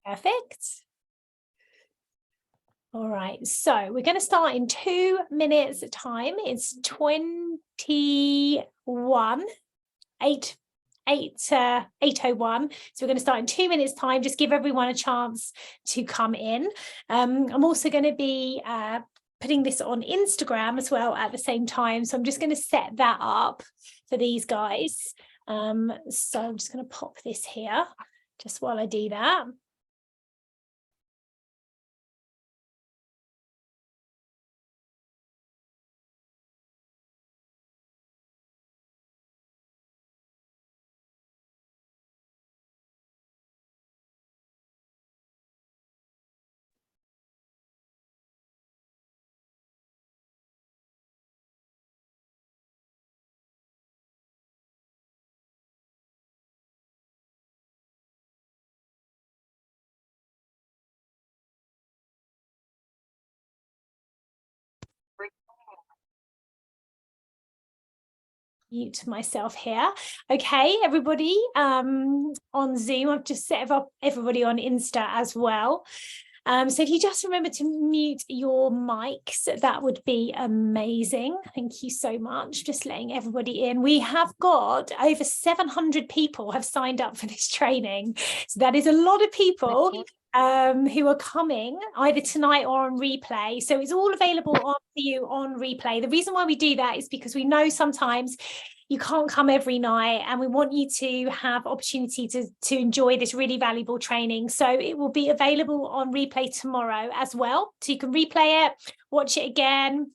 Perfect. All right, so we're going to start in 2 minutes time. It's 8:01. So we're going to start in 2 minutes time. Just give everyone a chance to come in. I'm also going to be putting this on Instagram as well at the same time. So I'm just going to set that up for these guys. So I'm just going to pop this here just while I do that. Mute myself here. Okay, everybody on Zoom, I've just set up everybody on Insta as well. So if you just remember to mute your mics, that would be amazing. Thank you so much. Just letting everybody in. We have got over 700 people have signed up for this training. So that is a lot of people who are coming either tonight or on replay. So it's all available on you on replay. The reason why we do that is because we know sometimes you can't come every night, and we want you to have opportunity to enjoy this really valuable training. So it will be available on replay tomorrow as well. So you can replay it, watch it again.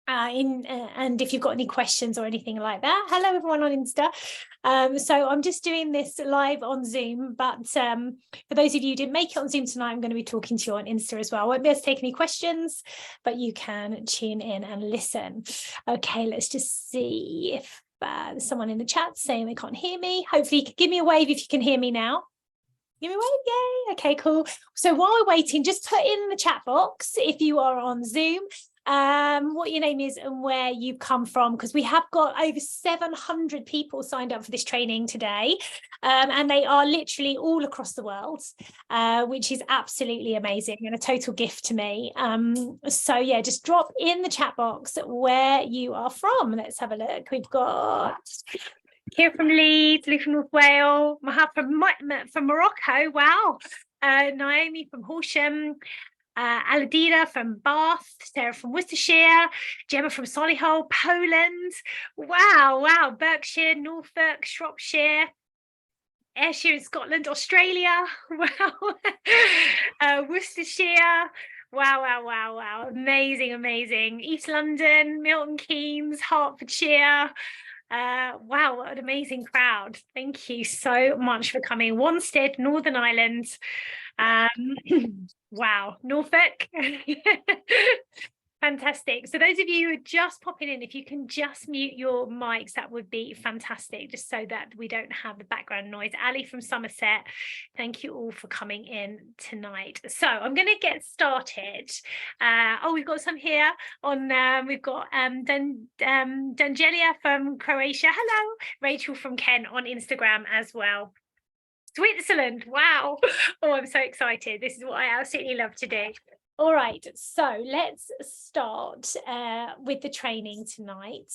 And if you've got any questions or anything like that, hello everyone on Insta. So I'm just doing this live on Zoom, but for those of you who didn't make it on Zoom tonight, I'm going to be talking to you on Insta as well. I won't be able to take any questions, but you can tune in and listen. Okay, let's just see if there's someone in the chat saying they can't hear me. Hopefully you can give me a wave if you can hear me now. Give me a wave, yay. Okay, cool. So while we're waiting, just put in the chat box if you are on Zoom what your name is and where you've come from, because we have got over 700 people signed up for this training today, and they are literally all across the world, which is absolutely amazing and a total gift to me. So yeah, just drop in the chat box where you are from. Let's have a look. We've got Kira from Leeds, Lee from North Wales, Mahab from Morocco, wow, Naomi from Horsham, Aladina from Bath, Sarah from Worcestershire, Gemma from Solihull, Poland, wow, Berkshire, Norfolk, Shropshire, Ayrshire in Scotland, Australia, wow, Worcestershire, wow, amazing, East London, Milton Keynes, Hertfordshire. Wow, what an amazing crowd. Thank you so much for coming. Wanstead, Northern Ireland. Wow, Norfolk. Fantastic. So those of you who are just popping in, if you can just mute your mics, that would be fantastic, just so that we don't have the background noise. Ali from Somerset, thank you all for coming in tonight. So I'm going to get started. We've got some here on, we've got Dangelia from Croatia. Hello. Rachel from Kent on Instagram as well. Switzerland, wow. Oh, I'm so excited. This is what I absolutely love to do. All right, so let's start with the training tonight.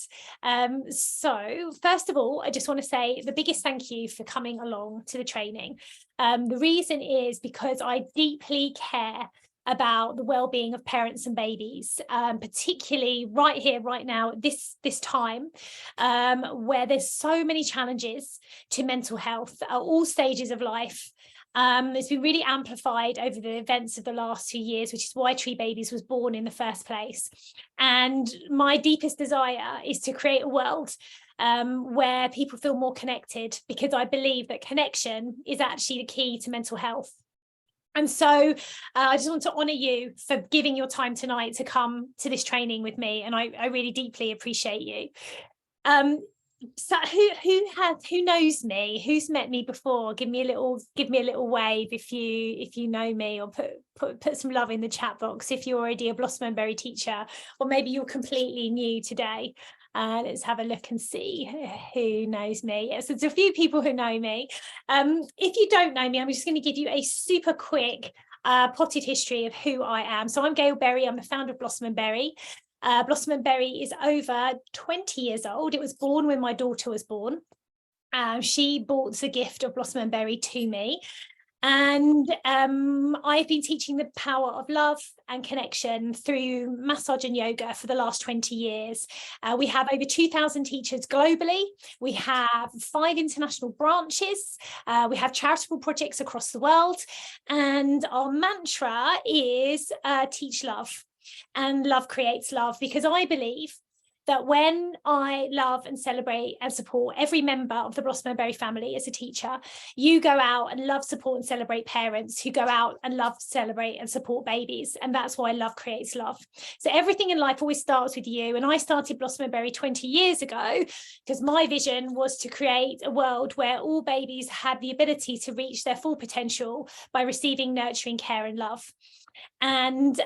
So first of all, I just want to say the biggest thank you for coming along to the training. The reason is because I deeply care about the well-being of parents and babies, particularly right here, right now, this time, where there's so many challenges to mental health at all stages of life. It's been really amplified over the events of the last 2 years, which is why Tree Babies was born in the first place. And my deepest desire is to create a world where people feel more connected, because I believe that connection is actually the key to mental health. And so I just want to honour you for giving your time tonight to come to this training with me, and I really deeply appreciate you. So who knows me? Who's met me before? Give me a little wave if you know me, or put some love in the chat box if you're already a Blossom and Berry teacher, or maybe you're completely new today. Let's have a look and see who knows me. Yes, there's a few people who know me. If you don't know me, I'm just going to give you a super quick potted history of who I am. So I'm Gail Berry. I'm the founder of Blossom and Berry. Blossom and Berry is over 20 years old. It was born when my daughter was born. She brought the gift of Blossom and Berry to me. And I've been teaching the power of love and connection through massage and yoga for the last 20 years. We have over 2,000 teachers globally. We have 5 international branches. We have charitable projects across the world. And our mantra is teach love, and love creates love, because I believe that when I love and celebrate and support every member of the Blossom and Berry family as a teacher, you go out and love, support and celebrate parents who go out and love, celebrate and support babies. And that's why love creates love. So everything in life always starts with you. And I started Blossom and Berry 20 years ago because my vision was to create a world where all babies had the ability to reach their full potential by receiving nurturing care and love. And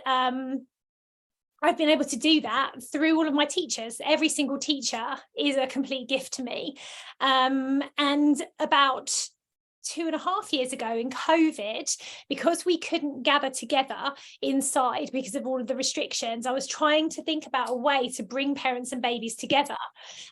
I've been able to do that through all of my teachers. Every single teacher is a complete gift to me. And about 2.5 years ago in COVID, because we couldn't gather together inside because of all of the restrictions, I was trying to think about a way to bring parents and babies together.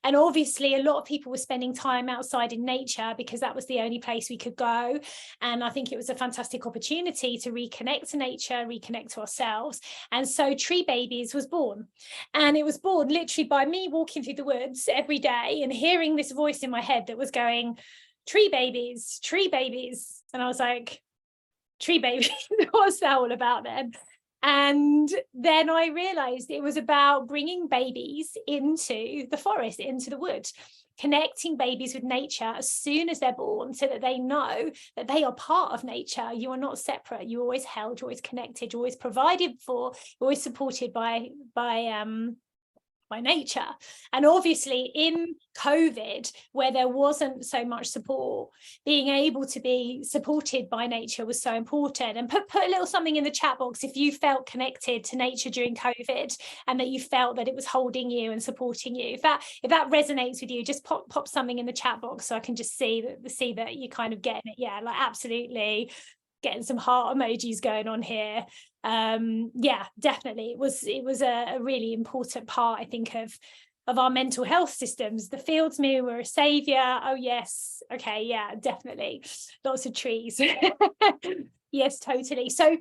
And obviously a lot of people were spending time outside in nature because that was the only place we could go. And I think it was a fantastic opportunity to reconnect to nature, reconnect to ourselves. And so Tree Babies was born. And it was born literally by me walking through the woods every day and hearing this voice in my head that was going, tree babies. And I was like, tree babies, what's that all about then? And then I realized it was about bringing babies into the forest, into the wood, connecting babies with nature as soon as they're born so that they know that they are part of nature. You are not separate. You're always held, you're always connected, you're always provided for, you're always supported by nature. And obviously in COVID, where there wasn't so much support, being able to be supported by nature was so important. And put a little something in the chat box if you felt connected to nature during COVID and that you felt that it was holding you and supporting you. If that resonates with you, just pop something in the chat box so I can just see that you kind of getting it. Yeah, like absolutely. Getting some heart emojis going on here. Yeah, definitely. It was a really important part, I think, of our mental health systems. The fields knew we're a savior. Oh yes. Okay, yeah, definitely. Lots of trees. Yes, totally. So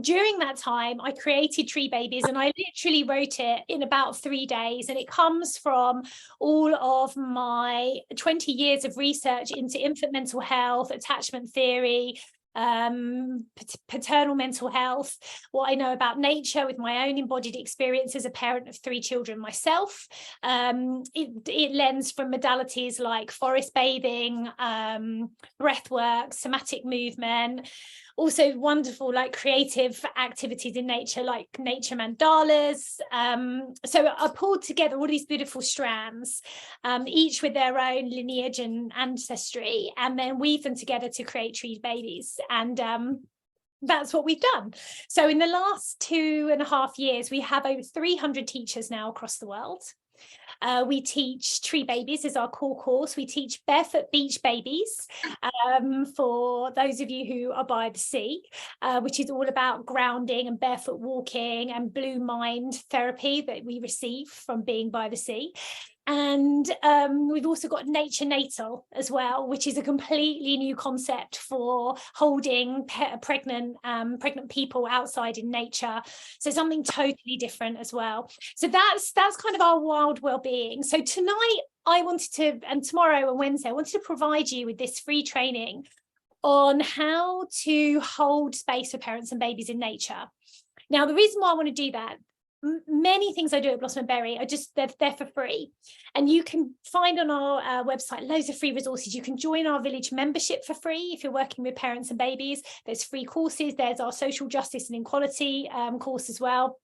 during that time, I created Tree Babies, and I literally wrote it in about 3 days. And it comes from all of my 20 years of research into infant mental health, attachment theory, paternal mental health, what I know about nature with my own embodied experience as a parent of 3 children myself. It lends from modalities like forest bathing, breath work, somatic movement, also wonderful like creative activities in nature like nature mandalas. So I pulled together all these beautiful strands, each with their own lineage and ancestry, and then weave them together to create Tree Babies. And that's what we've done. So in the last 2.5 years, we have over 300 teachers now across the world. We teach Tree Babies as our core course. We teach Barefoot Beach Babies for those of you who are by the sea, which is all about grounding and barefoot walking and blue mind therapy that we receive from being by the sea. And we've also got Nature Natal as well, which is a completely new concept for holding pregnant people outside in nature. So something totally different as well. So that's kind of our wild well-being. So tonight I wanted to, and tomorrow and Wednesday, I wanted to provide you with this free training on how to hold space for parents and babies in nature. Now, the reason why I want to do that, many things I do at Blossom and Berry are just they're for free, and you can find on our website loads of free resources. You can join our village membership for free if you're working with parents and babies. There's free courses. There's our social justice and equality course as well.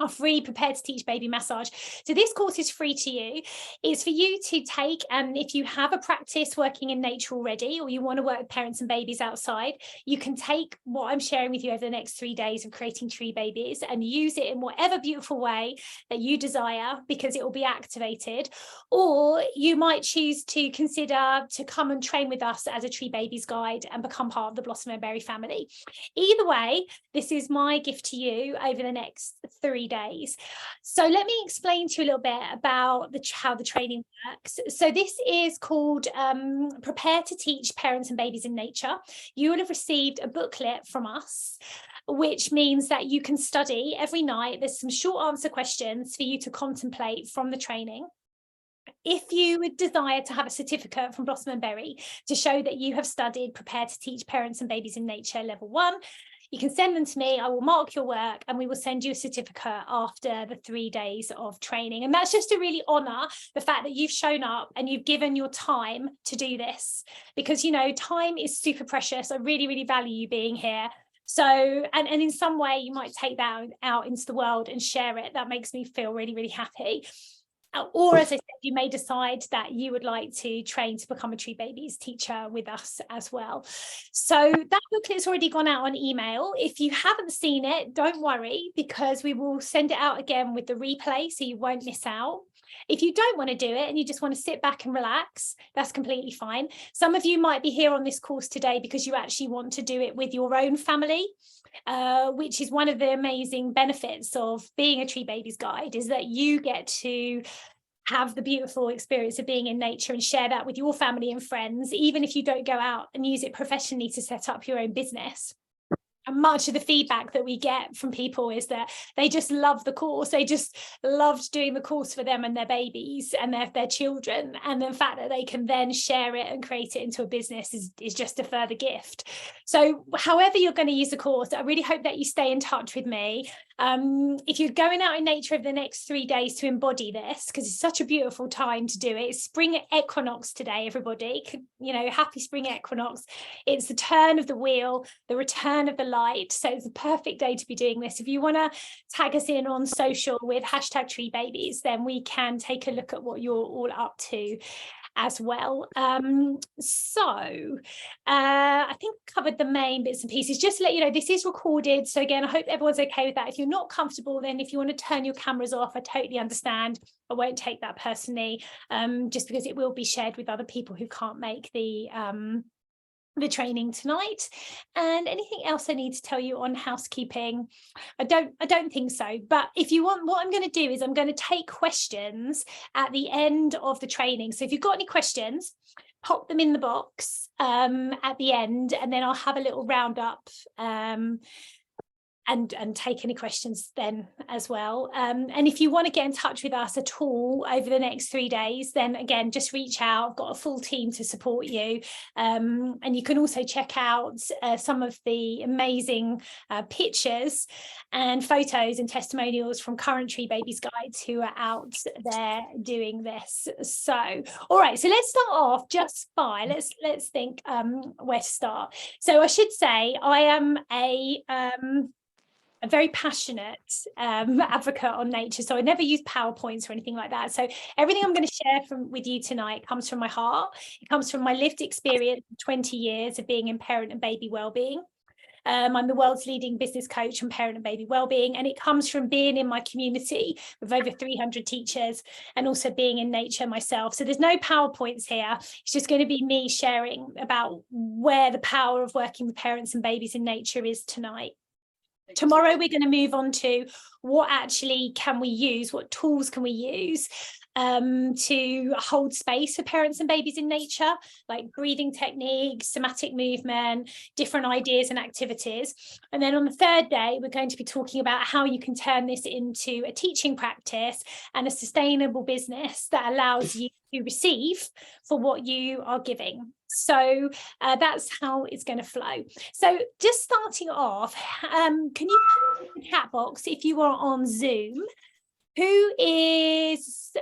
our free Prepare to Teach Baby massage. So this course is free to you. It's for you to take, and if you have a practice working in nature already, or you want to work with parents and babies outside, you can take what I'm sharing with you over the next 3 days of creating tree babies and use it in whatever beautiful way that you desire, because it will be activated. Or you might choose to consider to come and train with us as a Tree Babies guide and become part of the Blossom and Berry family. Either way, this is my gift to you over the next 3 days. So let me explain to you a little bit about how the training works. So this is called Prepare to Teach Parents and Babies in Nature. You will have received a booklet from us, which means that you can study every night. There's some short answer questions for you to contemplate from the training. If you would desire to have a certificate from Blossom and Berry to show that you have studied Prepare to Teach Parents and Babies in Nature Level 1, you can send them to me. I will mark your work and we will send you a certificate after the 3 days of training. And that's just to really honour the fact that you've shown up and you've given your time to do this, because, you know, time is super precious. I really, really value you being here. So, and in some way you might take that out into the world and share it. That makes me feel really, really happy. Or, as I said, you may decide that you would like to train to become a Tree Babies teacher with us as well. So that booklet's already gone out on email. If you haven't seen it, don't worry, because we will send it out again with the replay, so you won't miss out. If you don't want to do it and you just want to sit back and relax, that's completely fine. Some of you might be here on this course today because you actually want to do it with your own family. Which is one of the amazing benefits of being a Tree Babies guide, is that you get to have the beautiful experience of being in nature and share that with your family and friends, even if you don't go out and use it professionally to set up your own business. And much of the feedback that we get from people is that they just love the course. They just loved doing the course for them and their babies and their children. And the fact that they can then share it and create it into a business is just a further gift. So however you're going to use the course, I really hope that you stay in touch with me. If you're going out in nature over the next 3 days to embody this, because it's such a beautiful time to do it. It's spring equinox today, everybody. You know, happy spring equinox. It's the turn of the wheel, the return of the light. So it's the perfect day to be doing this. If you want to tag us in on social with #TreeBabies, then we can take a look at what you're all up to as well. I think I covered the main bits and pieces. Just to let you know, this is recorded. So again, I hope everyone's okay with that. If you're not comfortable, then if you want to turn your cameras off, I totally understand. I won't take that personally, just because it will be shared with other people who can't make the training tonight. And anything else I need to tell you on housekeeping? I don't think so. But if you want, what I'm going to do is I'm going to take questions at the end of the training. So if you've got any questions, pop them in the box at the end, and then I'll have a little roundup and take any questions then as well. And if you want to get in touch with us at all over the next 3 days, then again, just reach out. I've got a full team to support you. And you can also check out some of the amazing pictures and photos and testimonials from current Tree Babies guides who are out there doing this. So, all right, so let's start off just by, let's think where to start. So I should say I am a very passionate advocate on nature. So I never use PowerPoints or anything like that. So everything I'm going to share with you tonight comes from my heart. It comes from my lived experience of 20 years of being in parent and baby wellbeing. I'm the world's leading business coach on parent and baby wellbeing, and it comes from being in my community with over 300 teachers and also being in nature myself. So there's no PowerPoints here. It's just going to be me sharing about where the power of working with parents and babies in nature is tonight. Tomorrow, we're going to move on to what actually can we use, what tools can we use to hold space for parents and babies in nature, like breathing techniques, somatic movement, different ideas and activities. And then on the third day, we're going to be talking about how you can turn this into a teaching practice and a sustainable business that allows you to receive for what you are giving. So that's how it's going to flow. So just starting off, can you put in the chat box, if you are on Zoom, who is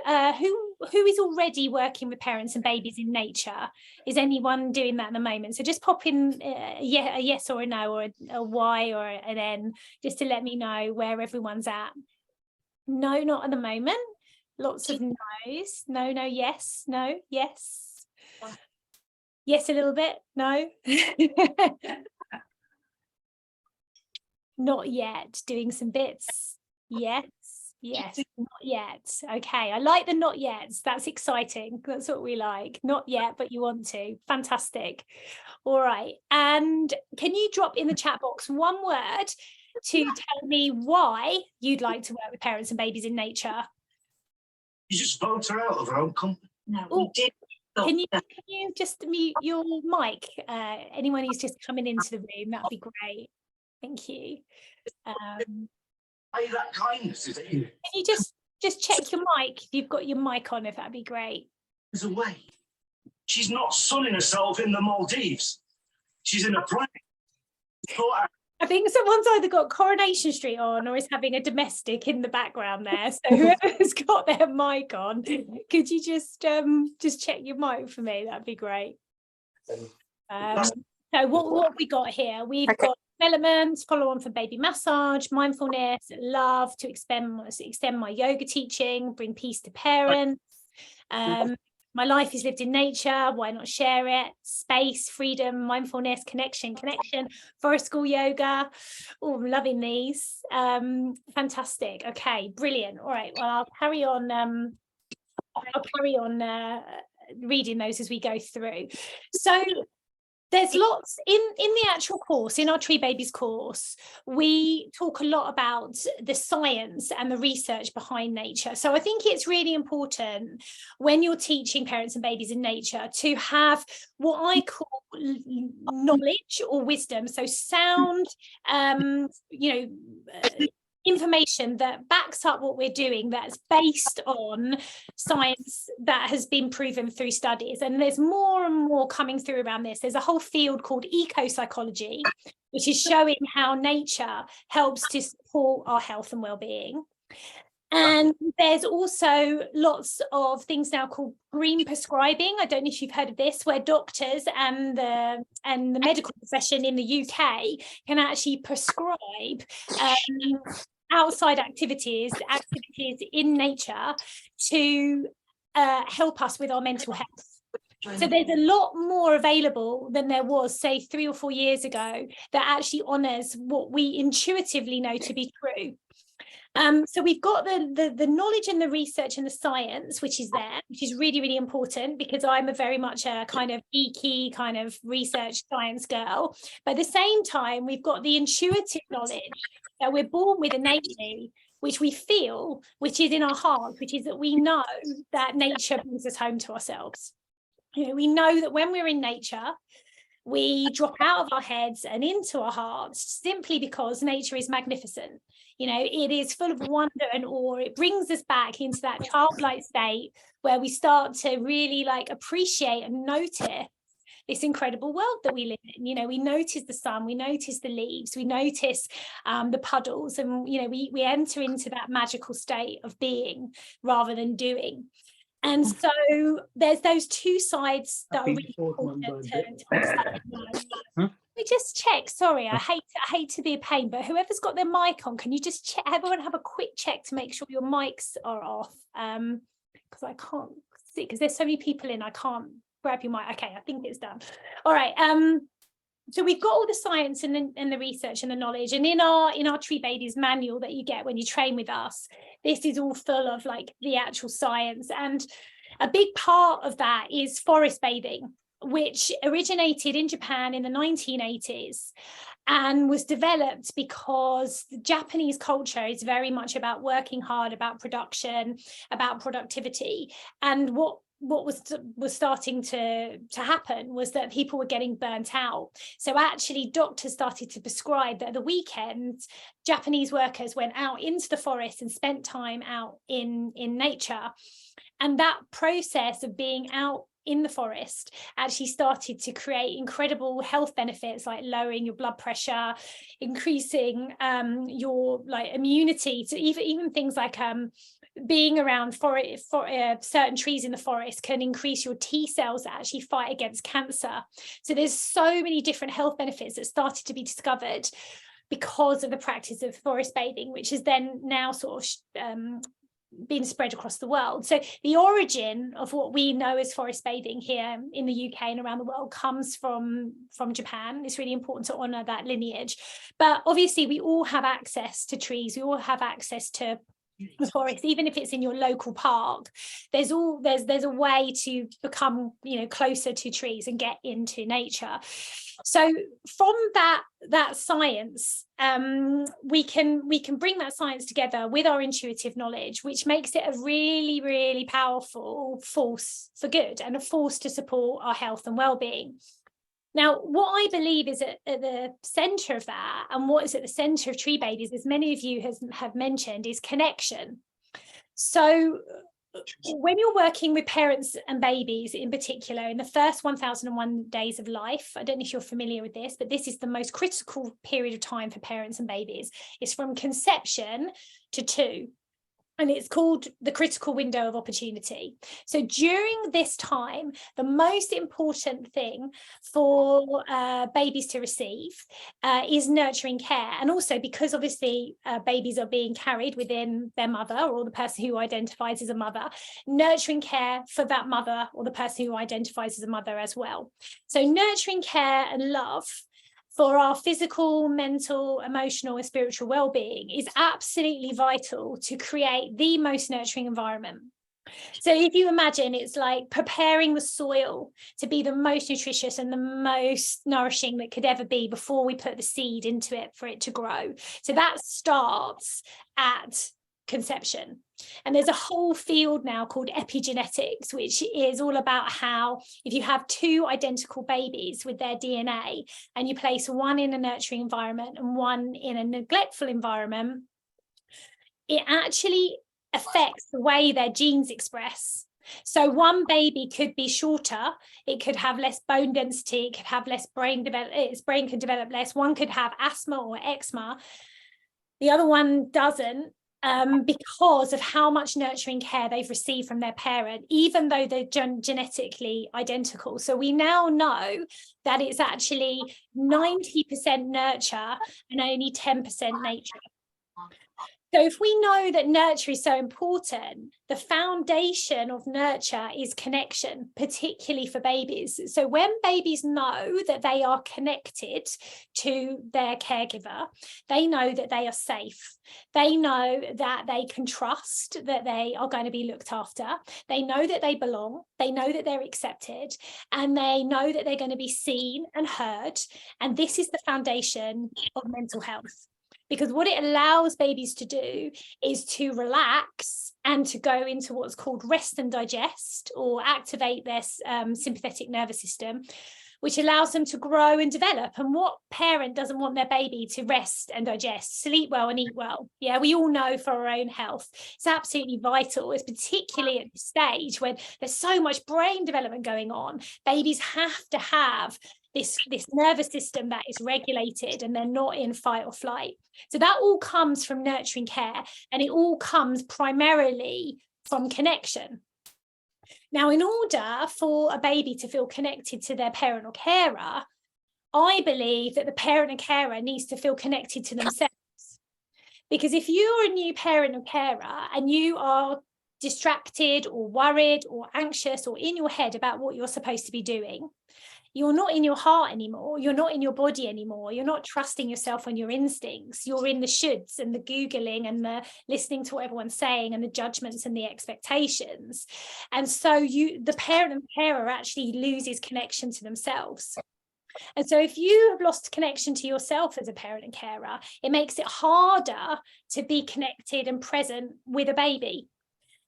already working with parents and babies in nature? Is anyone doing that at the moment? So just pop in a yes or a no, or a Y or an N, just to let me know where everyone's at. No, not at the moment. Lots of no's. No, no, yes, no, yes. Yes, a little bit. No. Not yet. Doing some bits. Yes. Yes, not yet. Okay, I like the not yet. That's exciting. That's what we like. Not yet, but you want to. Fantastic. All right. And can you drop in the chat box one word to tell me why you'd like to work with parents and babies in nature? You just vote her out of her own company. No, Oh, we did. Can you just mute your mic? Anyone who's just coming into the room, that'd be great. Thank you. Hey, that kindness is Can you just check your mic if you've got your mic on, if that'd be great. is away. She's not sunning herself in the Maldives. She's in a plane. I think someone's either got Coronation Street on or is having a domestic in the background there. So whoever's got their mic on, could you just check your mic for me? That'd be great. So what have we got here? We've got development, follow on for baby massage, mindfulness, love, to extend my yoga teaching, bring peace to parents. My life is lived in nature, why not share it? Space, freedom, mindfulness, connection, forest school yoga. Oh, I'm loving these. Fantastic. Okay, brilliant. All right, well, I'll carry on reading those as we go through. So there's lots in the actual course, in our Tree Babies course, we talk a lot about the science and the research behind nature. So I think it's really important when you're teaching parents and babies in nature to have what I call knowledge or wisdom. So sound, information that backs up what we're doing, that's based on science that has been proven through studies. And there's more and more coming through around this. There's a whole field called eco-psychology, which is showing how nature helps to support our health and well-being. And there's also lots of things now called green prescribing. I don't know if you've heard of this, where doctors and the medical profession in the UK can actually prescribe outside activities in nature to help us with our mental health. So there's a lot more available than there was, say, 3 or 4 years ago, that actually honours what we intuitively know to be true. So we've got the knowledge and the research and the science, which is there, which is really, really important, because I'm a very much a kind of geeky kind of research science girl. But at the same time, we've got the intuitive knowledge that we're born with innately, which we feel, which is in our heart, which is that we know that nature brings us home to ourselves. We know that when we're in nature, we drop out of our heads and into our hearts, simply because nature is magnificent. It is full of wonder and awe. It brings us back into that childlike state where we start to really appreciate and notice this incredible world that we live in. We notice the sun, we notice the leaves, we notice the puddles, and we enter into that magical state of being rather than doing. And so there's those two sides that are really important to understand. We just check. Sorry, I hate to be a pain, but whoever's got their mic on, can you just check? Everyone have a quick check to make sure your mics are off. Because I can't see, because there's so many people in, I can't grab your mic. Okay, I think it's done. All right. So we've got all the science and the research and the knowledge, and in our Tree Babies manual that you get when you train with us, this is all full of the actual science. And a big part of that is forest bathing, which originated in Japan in the 1980s and was developed because the Japanese culture is very much about working hard, about production, about productivity. And what was starting to happen was that people were getting burnt out. So actually doctors started to prescribe that at the weekends, Japanese workers went out into the forest and spent time out in nature. And that process of being out in the forest actually started to create incredible health benefits, like lowering your blood pressure, increasing your immunity to even things like being around certain trees in the forest can increase your T cells that actually fight against cancer. So there's so many different health benefits that started to be discovered because of the practice of forest bathing, which is then now sort of been spread across the world. So the origin of what we know as forest bathing here in the UK and around the world comes from Japan. It's really important to honour that lineage. But obviously we all have access to trees, we all have access to the forest, even if it's in your local park. There's a way to become, you know, closer to trees and get into nature. So from that science, we can bring that science together with our intuitive knowledge, which makes it a really, really powerful force for good and a force to support our health and well-being. Now, what I believe is at the centre of that, and what is at the centre of tree babies, as many of you have mentioned, is connection. So when you're working with parents and babies in particular, in the first 1001 days of life, I don't know if you're familiar with this, but this is the most critical period of time for parents and babies. It's from conception to 2. And it's called the critical window of opportunity. So during this time, the most important thing for babies to receive is nurturing care. And also because obviously babies are being carried within their mother or the person who identifies as a mother, nurturing care for that mother or the person who identifies as a mother as well. So nurturing care and love for our physical, mental, emotional, and spiritual well-being is absolutely vital to create the most nurturing environment. So if you imagine, it's like preparing the soil to be the most nutritious and the most nourishing that could ever be before we put the seed into it for it to grow. So that starts at conception. And there's a whole field now called epigenetics, which is all about how if you have 2 identical babies with their DNA and you place one in a nurturing environment and one in a neglectful environment, it actually affects the way their genes express. So one baby could be shorter, it could have less bone density, it could have less brain develop, its brain can develop less, one could have asthma or eczema, the other one doesn't. Because of how much nurturing care they've received from their parent, even though they're genetically identical. So we now know that it's actually 90% nurture and only 10% nature. So if we know that nurture is so important, the foundation of nurture is connection, particularly for babies. So when babies know that they are connected to their caregiver, they know that they are safe. They know that they can trust that they are going to be looked after. They know that they belong. They know that they're accepted, and they know that they're going to be seen and heard. And this is the foundation of mental health. Because what it allows babies to do is to relax and to go into what's called rest and digest, or activate their sympathetic nervous system, which allows them to grow and develop. And what parent doesn't want their baby to rest and digest, sleep well and eat well? Yeah, we all know for our own health, it's absolutely vital. It's particularly at this stage when there's so much brain development going on. Babies have to have this nervous system that is regulated and they're not in fight or flight. So that all comes from nurturing care, and it all comes primarily from connection. Now, in order for a baby to feel connected to their parent or carer, I believe that the parent and carer needs to feel connected to themselves. Because if you're a new parent or carer and you are distracted or worried or anxious or in your head about what you're supposed to be doing, you're not in your heart anymore, you're not in your body anymore, you're not trusting yourself on your instincts, you're in the shoulds and the Googling and the listening to what everyone's saying and the judgments and the expectations. And so the parent and carer actually loses connection to themselves. And so if you have lost connection to yourself as a parent and carer, it makes it harder to be connected and present with a baby.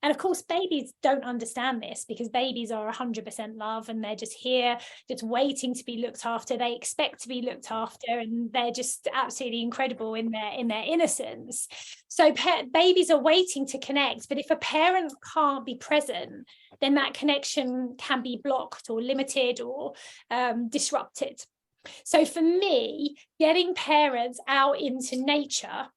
And of course, babies don't understand this, because babies are 100% love and they're just here, just waiting to be looked after. They expect to be looked after, and they're just absolutely incredible in their innocence. So babies are waiting to connect, but if a parent can't be present, then that connection can be blocked or limited or disrupted. So for me, getting parents out into nature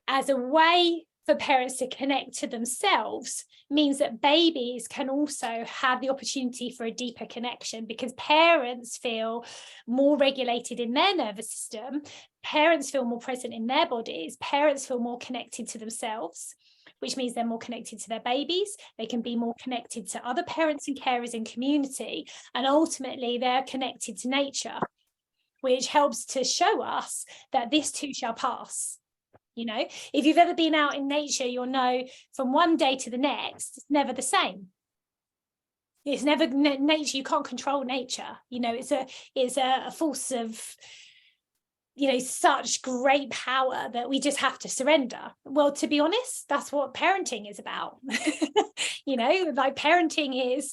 as a way for parents to connect to themselves means that babies can also have the opportunity for a deeper connection, because parents feel more regulated in their nervous system, parents feel more present in their bodies, parents feel more connected to themselves, which means they're more connected to their babies, they can be more connected to other parents and carers in community, and ultimately they're connected to nature, which helps to show us that this too shall pass. You know, if you've ever been out in nature, you'll know from one day to the next, it's never the same. It's never nature. You can't control nature. You know, it's a force of, you know, such great power that we just have to surrender. Well, to be honest, that's what parenting is about. You know, like parenting is,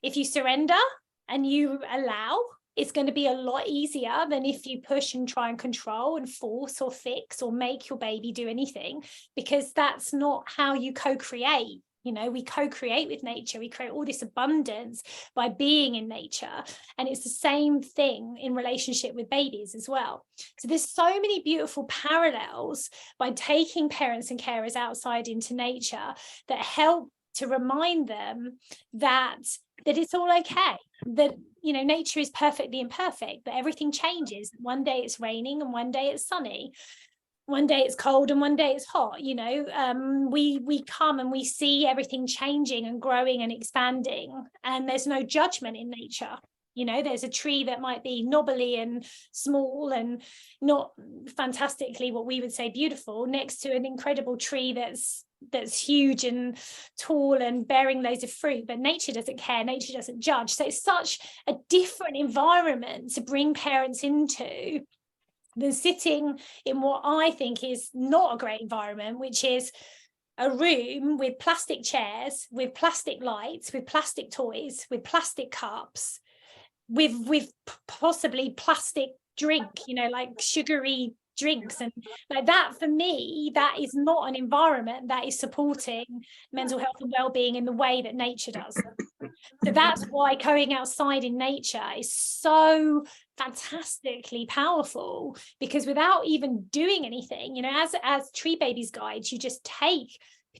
if you surrender and you allow, it's going to be a lot easier than if you push and try and control and force or fix or make your baby do anything, because that's not how you co-create. You know, we co-create with nature. We create all this abundance by being in nature. And it's the same thing in relationship with babies as well. So there's so many beautiful parallels by taking parents and carers outside into nature that help to remind them that it's all okay, that, you know, nature is perfectly imperfect, that everything changes. One day it's raining and one day it's sunny. One day it's cold and one day it's hot. You know, we come and we see everything changing and growing and expanding, and there's no judgment in nature. You know, there's a tree that might be knobbly and small and not fantastically what we would say beautiful, next to an incredible tree that's huge and tall and bearing loads of fruit. But nature doesn't care, nature doesn't judge. So it's such a different environment to bring parents into than sitting in what I think is not a great environment, which is a room with plastic chairs, with plastic lights, with plastic toys, with plastic cups, with possibly plastic drink, you know, like sugary drinks. And like that, for me, that is not an environment that is supporting mental health and well-being in the way that nature does. So that's why going outside in nature is so fantastically powerful, because without even doing anything, you know, as Tree Babies guides, you just take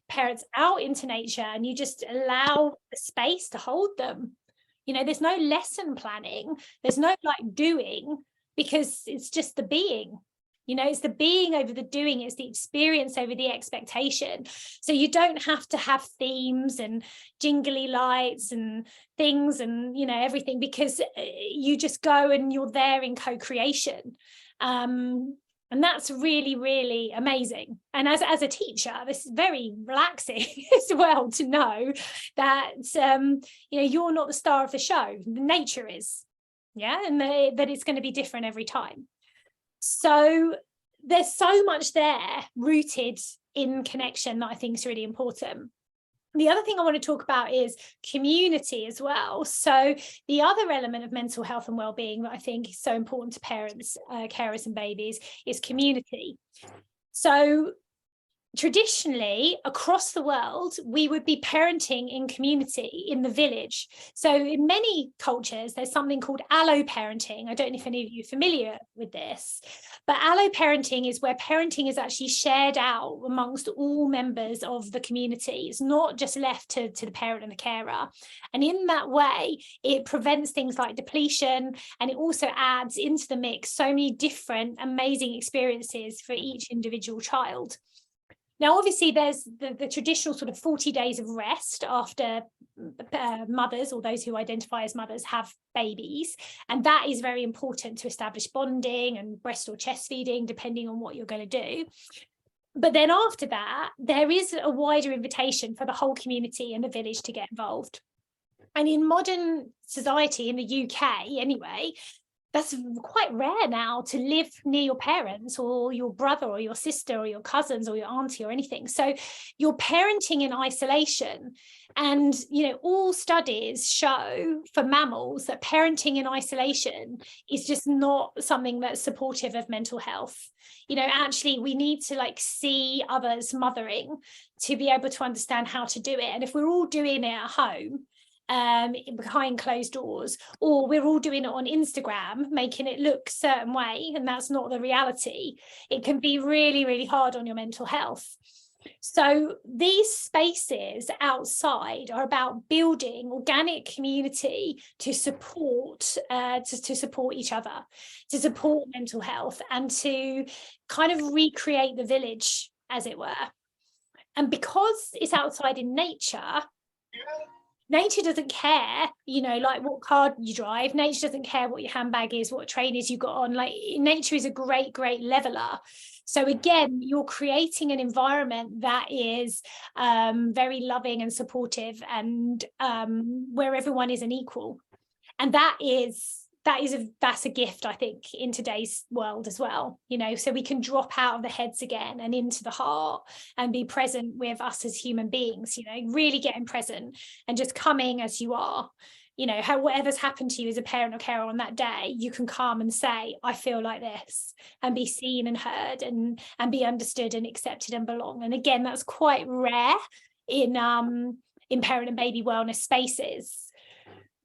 parents out into nature and you just allow the space to hold them. You know, there's no lesson planning, there's no like doing, because it's just the being. You know, it's the being over the doing, it's the experience over the expectation. So you don't have to have themes and jingly lights and things and, you know, everything, because you just go and you're there in co-creation. And that's really, really amazing. And as a teacher, this is very relaxing as well, to know that, you know, you're not the star of the show, nature is. Yeah, and that it's going to be different every time. So there's so much there rooted in connection that I think is really important. The other thing I want to talk about is community as well. So the other element of mental health and well-being that I think is so important to parents, carers and babies is community. So traditionally, across the world, we would be parenting in community, in the village. So in many cultures, there's something called allo parenting. I don't know if any of you are familiar with this, but allo parenting is where parenting is actually shared out amongst all members of the community. It's not just left to the parent and the carer. And in that way, it prevents things like depletion, and it also adds into the mix so many different amazing experiences for each individual child. Now, obviously, there's the traditional sort of 40 days of rest after mothers, or those who identify as mothers, have babies. And that is very important to establish bonding and breast or chest feeding, depending on what you're going to do. But then after that, there is a wider invitation for the whole community and the village to get involved. And in modern society, in the UK anyway, that's quite rare now to live near your parents or your brother or your sister or your cousins or your auntie or anything. So you're parenting in isolation. And, you know, all studies show for mammals that parenting in isolation is just not something that's supportive of mental health. You know, actually, we need to like see others mothering to be able to understand how to do it. And if we're all doing it at home, behind closed doors, or we're all doing it on Instagram, making it look a certain way, and that's not the reality, it can be really, really hard on your mental health. So these spaces outside are about building organic community to support to support each other, to support mental health, and to kind of recreate the village, as it were. And because it's outside in nature, nature doesn't care, like what car you drive. Nature doesn't care what your handbag is, what trainers you got on. Like, nature is a great leveler. So again, you're creating an environment that is very loving and supportive, and where everyone is an equal. And that's a gift, I think, in today's world as well, so we can drop out of the heads again and into the heart and be present with us as human beings, really getting present and just coming as you are. Whatever's happened to you as a parent or carer on that day, you can come and say, I feel like this, and be seen and heard, and be understood and accepted and belong. And again, that's quite rare in parent and baby wellness spaces,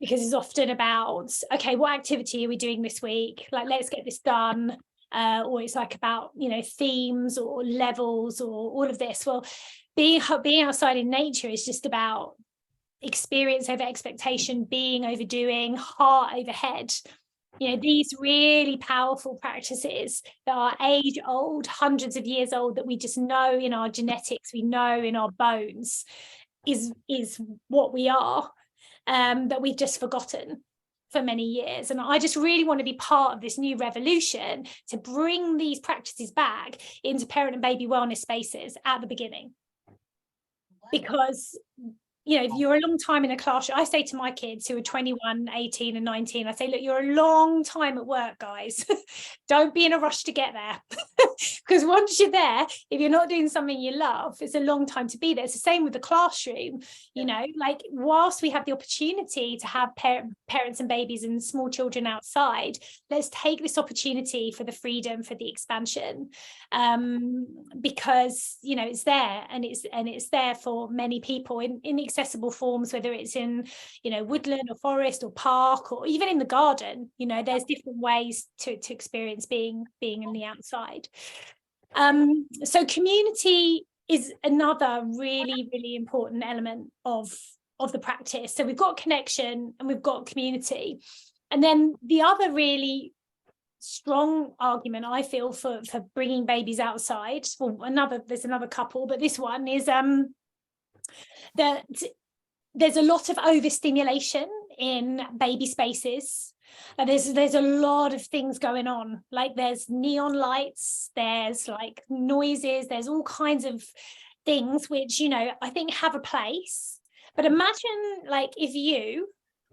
because it's often about, okay, what activity are we doing this week? Like, let's get this done. Or it's like about, themes or levels or all of this. Well, being outside in nature is just about experience over expectation, being over doing, heart over head. These really powerful practices that are age old, hundreds of years old, that we just know in our genetics, we know in our bones is what we are. That we've just forgotten for many years. And I just really want to be part of this new revolution to bring these practices back into parent and baby wellness spaces at the beginning. Because if you're a long time in a classroom, I say to my kids who are 21, 18 and 19, I say, look, you're a long time at work, guys. Don't be in a rush to get there. Because once you're there, if you're not doing something you love, it's a long time to be there. It's the same with the classroom. Like, whilst we have the opportunity to have parents and babies and small children outside, let's take this opportunity for the freedom, for the expansion, because it's there, and it's there for many people in accessible forms, whether it's in woodland or forest or park, or even in the garden. There's different ways to experience being in the outside. So community is another really important element of the practice. So we've got connection and we've got community, and then the other really strong argument I feel for bringing babies outside, there's another couple, but this one is that there's a lot of overstimulation in baby spaces. There's a lot of things going on. Like, there's neon lights, there's like noises, there's all kinds of things which I think have a place. But imagine, like, if you're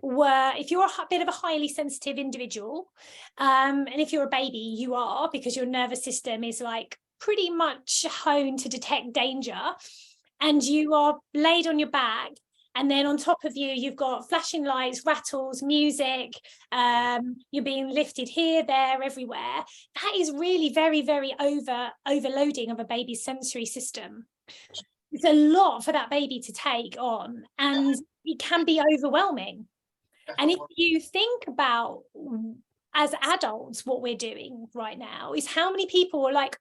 a bit of a highly sensitive individual, and if you're a baby, you are, because your nervous system is like pretty much honed to detect danger, and you are laid on your back, and then on top of you, you've got flashing lights, rattles, music, you're being lifted here, there, everywhere. That is really very, very overloading of a baby's sensory system. It's a lot for that baby to take on, and it can be overwhelming. And if you think about, as adults, what we're doing right now is how many people are like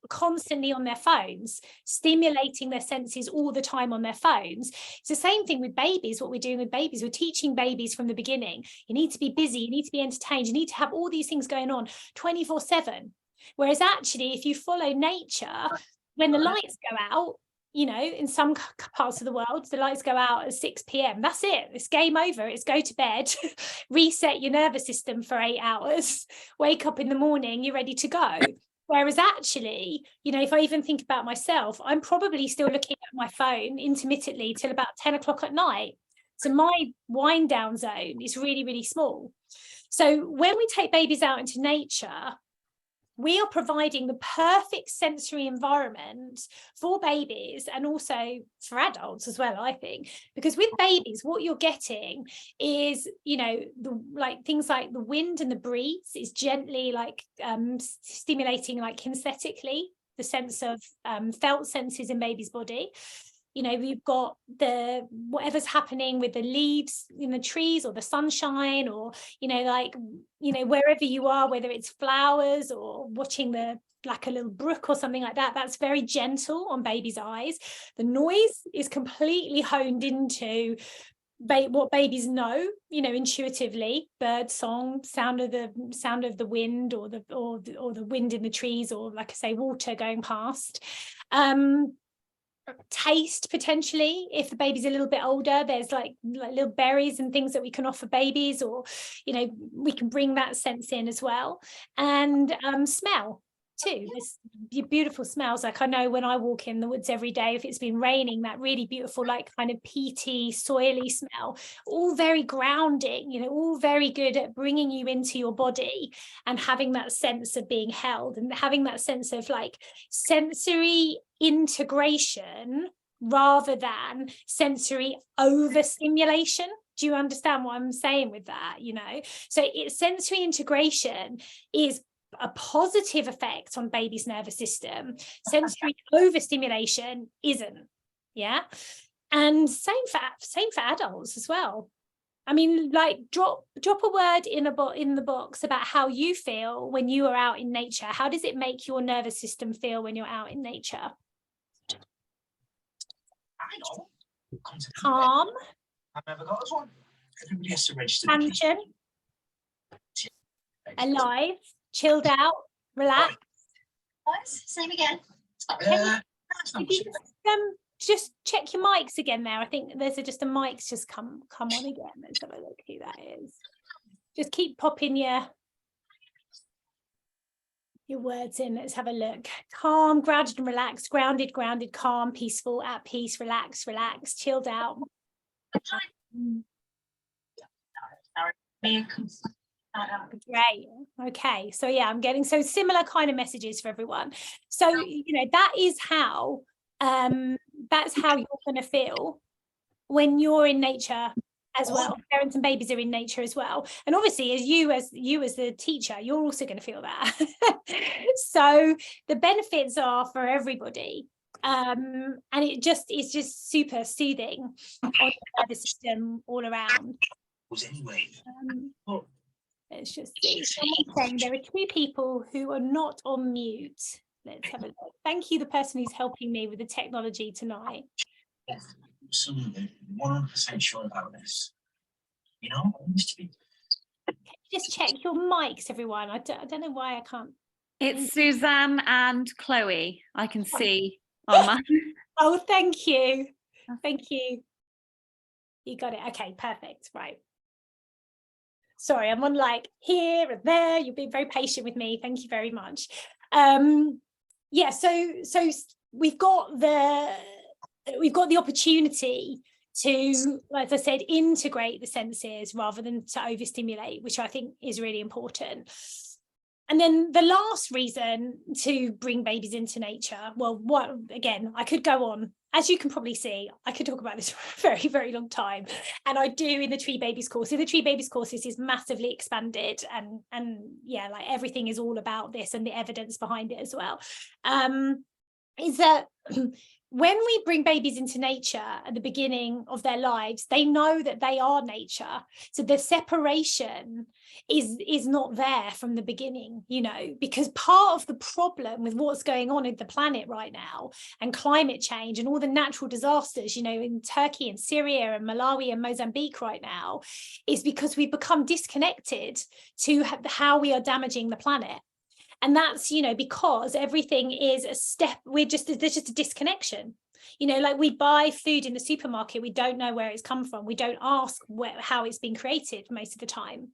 constantly on their phones, stimulating their senses all the time on their phones. It's the same thing with babies. What we're doing with babies, we're teaching babies from the beginning, you need to be busy, you need to be entertained, you need to have all these things going on 24/7. Whereas actually, if you follow nature, when the lights go out, in some parts of the world, the lights go out at 6 p.m. That's it. It's game over. It's go to bed, reset your nervous system for 8 hours, wake up in the morning, you're ready to go. Whereas actually, if I even think about myself, I'm probably still looking at my phone intermittently till about 10 o'clock at night. So my wind down zone is really, really small. So when we take babies out into nature, we are providing the perfect sensory environment for babies, and also for adults as well, I think, because with babies, what you're getting is, things like the wind and the breeze is gently stimulating, like kinesthetically, the sense of felt senses in baby's body. You know, we've got the whatever's happening with the leaves in the trees or the sunshine, or, you know, like, you know, wherever you are, whether it's flowers or watching the like a little brook or something like that, that's very gentle on baby's eyes. The noise is completely honed into what babies know, you know, intuitively: bird song, sound of the wind, or the wind in the trees, or, like I say, water going past. Taste, potentially, if the baby's a little bit older, there's like little berries and things that we can offer babies, or, you know, we can bring that sense in as well. And smell too. There's beautiful smells. Like, I know when I walk in the woods every day, if it's been raining, that really beautiful, like, kind of peaty, soily smell, all very grounding, you know, all very good at bringing you into your body and having that sense of being held, and having that sense of like sensory integration rather than sensory overstimulation. Do you understand what I'm saying with that? You know, so sensory integration is a positive effect on baby's nervous system. Sensory overstimulation isn't. Yeah. And same for adults as well. I mean, like, drop a word in the box about how you feel when you are out in nature. How does it make your nervous system feel when you're out in nature? Calm. I've never got this one. Everybody has to register. Tension. Alive. Chilled out. Relaxed. Same again. Just check your mics again there. I think there's just a mic's just come on again. Let's have a look who that is. Just keep popping your words in. Let's have a look. Calm, grounded and relaxed. Grounded, calm, peaceful, at peace, relaxed, chilled out. Great. Okay. So yeah, I'm getting so similar kind of messages for everyone. So, you know, that is how that's how you're going to feel when you're in nature as well. Parents and babies are in nature as well, and obviously as you as the teacher, you're also going to feel that. So the benefits are for everybody, and it's just super soothing on the nervous system all around. Let's just see. Someone's saying there are 2 people who are not on mute. Let's have a look. Thank you, the person who's helping me with the technology tonight. Absolutely, 100% sure about this. You know, just check your mics, everyone. I don't know why I can't. It's Suzanne and Chloe. I can see on mine. Oh, thank you. Thank you. You got it. Okay, perfect. Right. Sorry, I'm on like here and there. You've been very patient with me. Thank you very much. Yeah, so we've got the opportunity to, as I said, integrate the senses rather than to overstimulate, which I think is really important. And then the last reason to bring babies into nature, well, again, I could go on. As you can probably see, I could talk about this for a very, very long time. And I do in the Tree Babies course. So the Tree Babies course is massively expanded, and yeah, like everything is all about this and the evidence behind it as well. Is that when we bring babies into nature at the beginning of their lives, they know that they are nature. So the separation is not there from the beginning, you know, because part of the problem with what's going on in the planet right now and climate change and all the natural disasters, you know, in Turkey and Syria and Malawi and Mozambique right now, is because we've become disconnected to how we are damaging the planet. And that's, you know, because everything is a step, there's just a disconnection. You know, like we buy food in the supermarket, we don't know where it's come from. We don't ask how it's been created most of the time.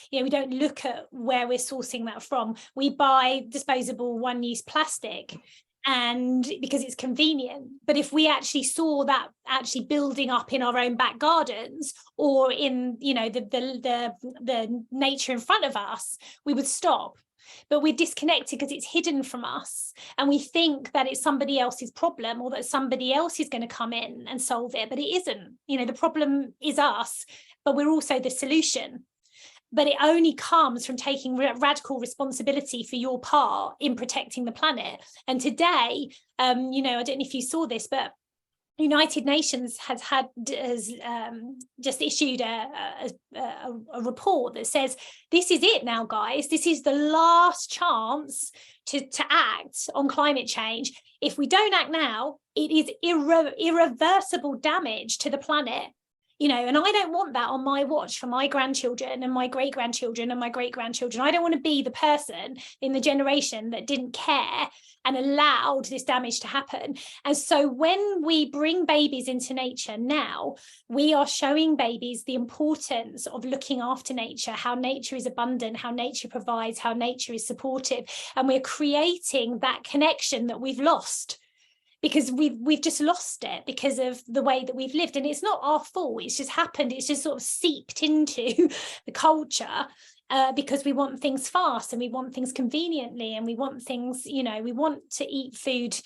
You know, we don't look at where we're sourcing that from. We buy disposable one-use plastic and because it's convenient. But if we actually saw that actually building up in our own back gardens or in, you know, the nature in front of us, we would stop. But we're disconnected because it's hidden from us, and we think that it's somebody else's problem or that somebody else is going to come in and solve it, but it isn't. You know, the problem is us, but we're also the solution. But it only comes from taking radical responsibility for your part in protecting the planet. And today, you know, I don't know if you saw this, but United Nations has just issued a report that says this is it now, guys. This is the last chance to act on climate change. If we don't act now, it is irreversible damage to the planet. You know, and I don't want that on my watch for my grandchildren and my great-grandchildren and my great-grandchildren. I don't want to be the person in the generation that didn't care and allowed this damage to happen. And so when we bring babies into nature now, we are showing babies the importance of looking after nature, how nature is abundant, how nature provides, how nature is supportive. And we're creating that connection that we've lost, because we've just lost it because of the way that we've lived. And it's not our fault, it's just happened, it's just sort of seeped into the culture, because we want things fast and we want things conveniently, and we want things, you know, we want to eat food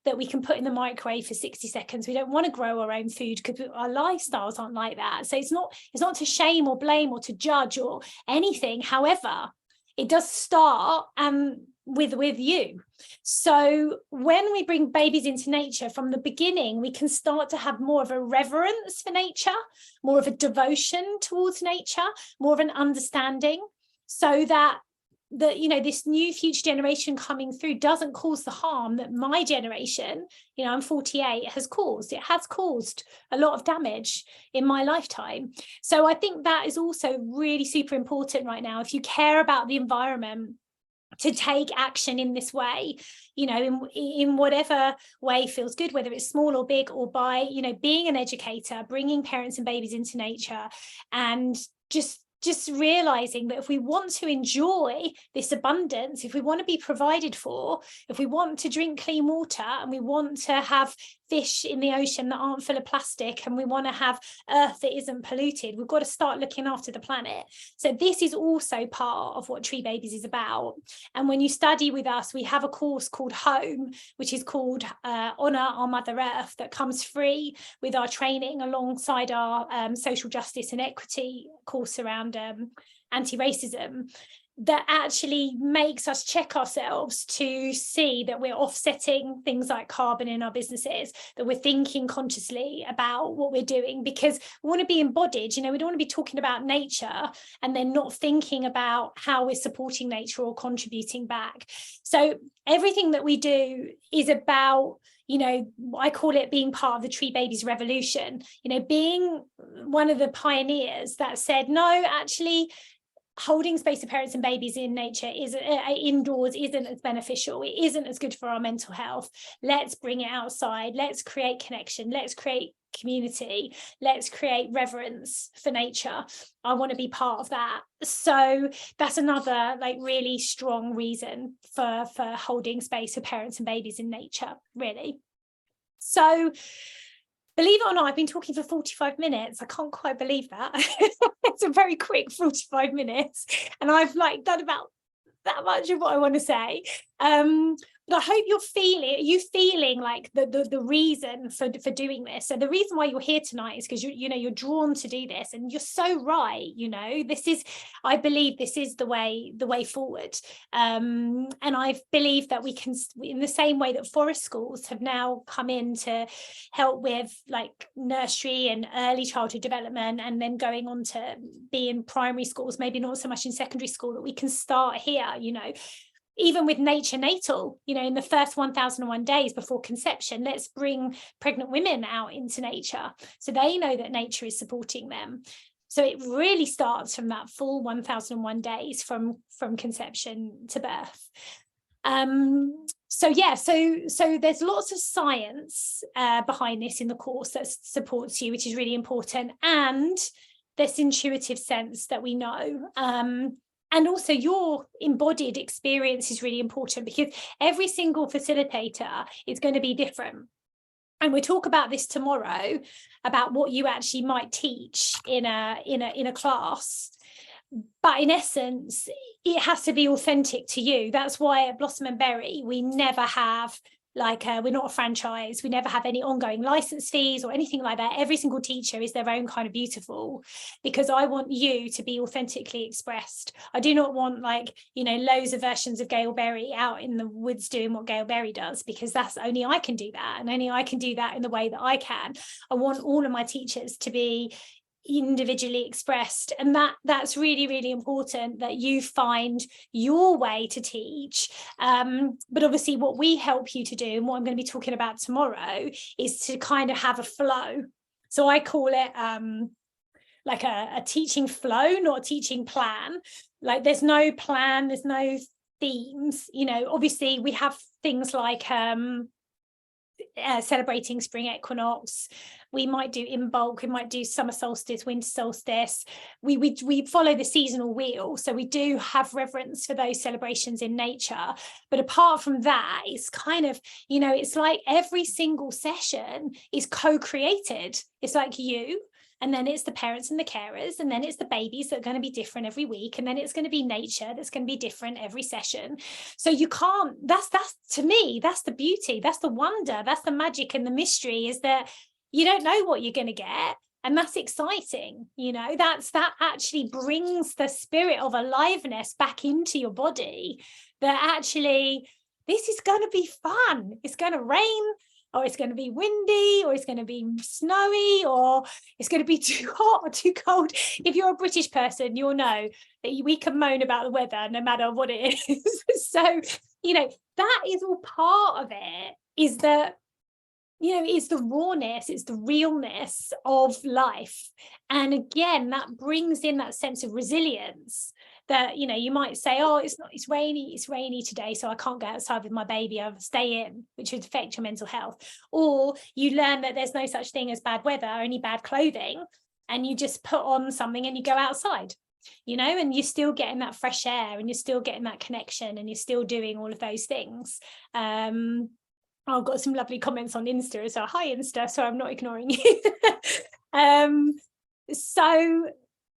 that we can put in the microwave for 60 seconds. We don't want to grow our own food because our lifestyles aren't like that. So it's not to shame or blame or to judge or anything. However, it does start with you. So when we bring babies into nature from the beginning, we can start to have more of a reverence for nature, more of a devotion towards nature, more of an understanding, so that you know, this new future generation coming through doesn't cause the harm that my generation, you know, I'm 48, has caused. It has caused a lot of damage in my lifetime. So I think that is also really super important right now. If you care about the environment, to take action in this way, you know, in whatever way feels good, whether it's small or big, or by, you know, being an educator, bringing parents and babies into nature, and just realizing that if we want to enjoy this abundance, if we want to be provided for, if we want to drink clean water, and we want to have fish in the ocean that aren't full of plastic, and we want to have earth that isn't polluted, we've got to start looking after the planet. So this is also part of what Tree Babies is about. And when you study with us, we have a course called Home, which is called Honour Our Mother Earth, that comes free with our training alongside our social justice and equity course around anti-racism, that actually makes us check ourselves to see that we're offsetting things like carbon in our businesses, that we're thinking consciously about what we're doing, because we want to be embodied. You know, we don't want to be talking about nature and then not thinking about how we're supporting nature or contributing back. So everything that we do is about, you know, I call it being part of the Tree Babies revolution, you know, being one of the pioneers that said, no, actually, holding space for parents and babies in nature indoors isn't as beneficial. It isn't as good for our mental health. Let's bring it outside. Let's create connection. Let's create community. Let's create reverence for nature. I want to be part of that. So that's another like really strong reason for holding space for parents and babies in nature, really. So believe it or not, I've been talking for 45 minutes. I can't quite believe that. It's a very quick 45 minutes. And I've like done about that much of what I want to say. But I hope you're feeling like the reason for doing this. So the reason why you're here tonight is because you're drawn to do this, and you're so right. You know, I believe this is the way forward. And I believe that we can, in the same way that forest schools have now come in to help with like nursery and early childhood development, and then going on to be in primary schools, maybe not so much in secondary school, that we can start here, you know. Even with Nature Natal, you know, in the first 1001 days before conception, let's bring pregnant women out into nature so they know that nature is supporting them. So it really starts from that full 1001 days from conception to birth. So there's lots of science behind this in the course that supports you, which is really important, and this intuitive sense that we know. And also your embodied experience is really important, because every single facilitator is going to be different. And we'll talk about this tomorrow, about what you actually might teach in a class. But in essence, it has to be authentic to you. That's why at Blossom and Berry, we never have Like we're not a franchise. We never have any ongoing license fees or anything like that. Every single teacher is their own kind of beautiful, because I want you to be authentically expressed. I do not want, like, you know, loads of versions of Gail Berry out in the woods doing what Gail Berry does, because that's only I can do that, and only I can do that in the way that I can. I want all of my teachers to be individually expressed, and that's really, really important, that you find your way to teach. But obviously what we help you to do, and what I'm going to be talking about tomorrow, is to kind of have a flow. So I call it like a teaching flow, not a teaching plan. Like there's no plan, there's no themes. You know, obviously we have things like celebrating spring equinox. We might do in bulk, we might do summer solstice, winter solstice. We follow the seasonal wheel, so we do have reverence for those celebrations in nature. But apart from that, it's kind of, you know, it's like every single session is co-created. It's like you, and then it's the parents and the carers, and then it's the babies that are going to be different every week, and then it's going to be nature that's going to be different every session. So you can't, that's to me, that's the beauty, that's the wonder, that's the magic and the mystery, is that you don't know what you're going to get. And that's exciting, you know, that actually brings the spirit of aliveness back into your body, that actually this is going to be fun. It's going to rain, or it's going to be windy, or it's going to be snowy, or it's going to be too hot or too cold. If you're a British person, you'll know that we can moan about the weather no matter what it is. So, you know, that is all part of it, is that, you know, it's the rawness, it's the realness of life. And again, that brings in that sense of resilience, that, you know, you might say, oh, it's rainy today, so I can't go outside with my baby, I'll stay in, which would affect your mental health. Or you learn that there's no such thing as bad weather, only bad clothing, and you just put on something and you go outside, you know, and you're still getting that fresh air, and you're still getting that connection, and you're still doing all of those things. I've got some lovely comments on Insta, so hi Insta, so I'm not ignoring you. So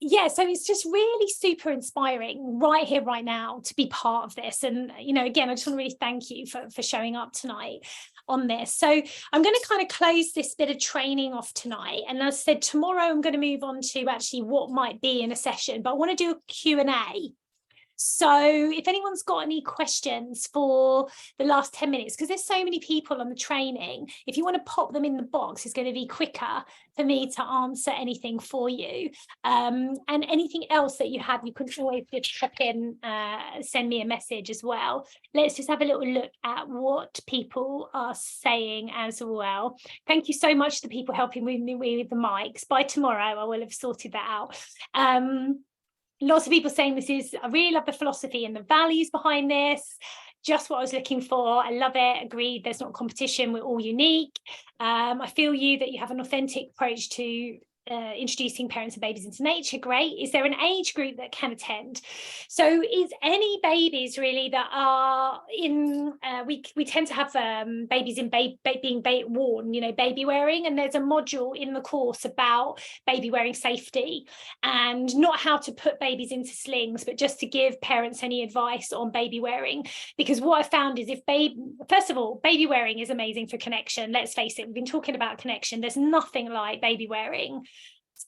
yeah, so it's just really super inspiring right here, right now, to be part of this. And, you know, again, I just want to really thank you for showing up tonight on this. So I'm going to kind of close this bit of training off tonight. And as I said, tomorrow I'm going to move on to actually what might be in a session, but I want to do a Q&A. So if anyone's got any questions for the last 10 minutes, because there's so many people on the training, if you want to pop them in the box, it's going to be quicker for me to answer anything for you. And anything else that you have, you can always just pop in, send me a message as well. Let's just have a little look at what people are saying as well. Thank you so much to the people helping me with the mics. By tomorrow, I will have sorted that out. Lots of people saying I really love the philosophy and the values behind this. Just what I was looking for. I love it. Agreed. There's not competition. We're all unique. I feel that you have an authentic approach to introducing parents and babies into nature. Great. Is there an age group that can attend? So is any babies really that are in, we tend to have babies in being worn, you know, baby wearing, and there's a module in the course about baby wearing safety, and not how to put babies into slings, but just to give parents any advice on baby wearing. Because what I found is, first of all, baby wearing is amazing for connection. Let's face it, we've been talking about connection. There's nothing like baby wearing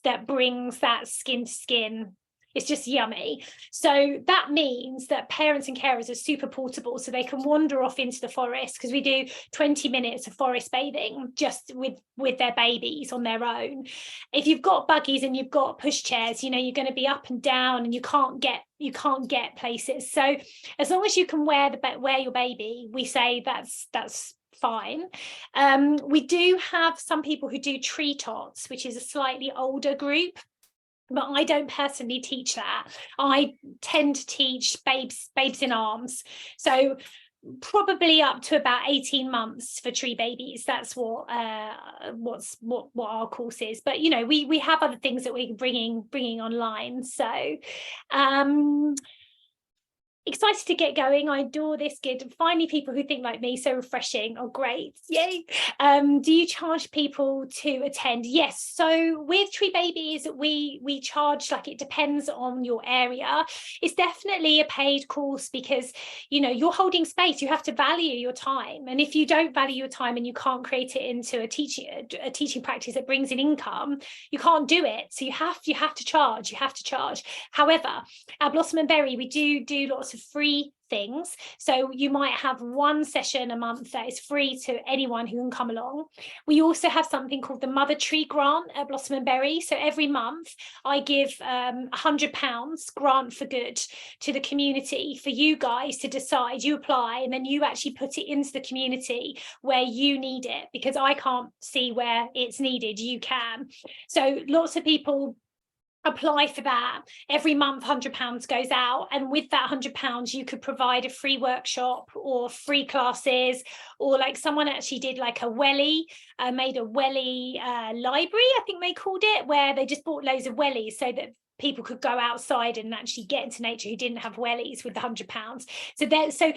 that brings that skin to skin. It's just yummy. So that means that parents and carers are super portable, so they can wander off into the forest, because we do 20 minutes of forest bathing just with their babies on their own. If you've got buggies and you've got pushchairs, you know, you're going to be up and down, and you can't get places. So as long as you can wear your baby, we say that's fine. We do have some people who do tree tots, which is a slightly older group, but I don't personally teach that. I tend to teach babes in arms. So probably up to about 18 months for tree babies. That's what our course is. But you know, we have other things that we're bringing online. So excited to get going. I adore this. Good. Finally, people who think like me, so refreshing. Oh, great. Yay. Do you charge people to attend? Yes. So with Tree Babies, we charge, like, it depends on your area. It's definitely a paid course because, you know, you're holding space. You have to value your time. And if you don't value your time and you can't create it into a teaching practice that brings in income, you can't do it. So you have to charge. However, at Blossom and Berry, we do lots of free things. So you might have one session a month that is free to anyone who can come along. We also have something called the Mother Tree Grant at Blossom and Berry. So every month I give £100 grant for good to the community for you guys to decide. You apply and then you actually put it into the community where you need it, because I can't see where it's needed. You can. So lots of people apply for that. Every month £100 goes out, and with that £100 you could provide a free workshop or free classes, or like someone actually did like a welly, made a welly library, I think they called it, where they just bought loads of wellies so that people could go outside and actually get into nature who didn't have wellies with the £100. So there, so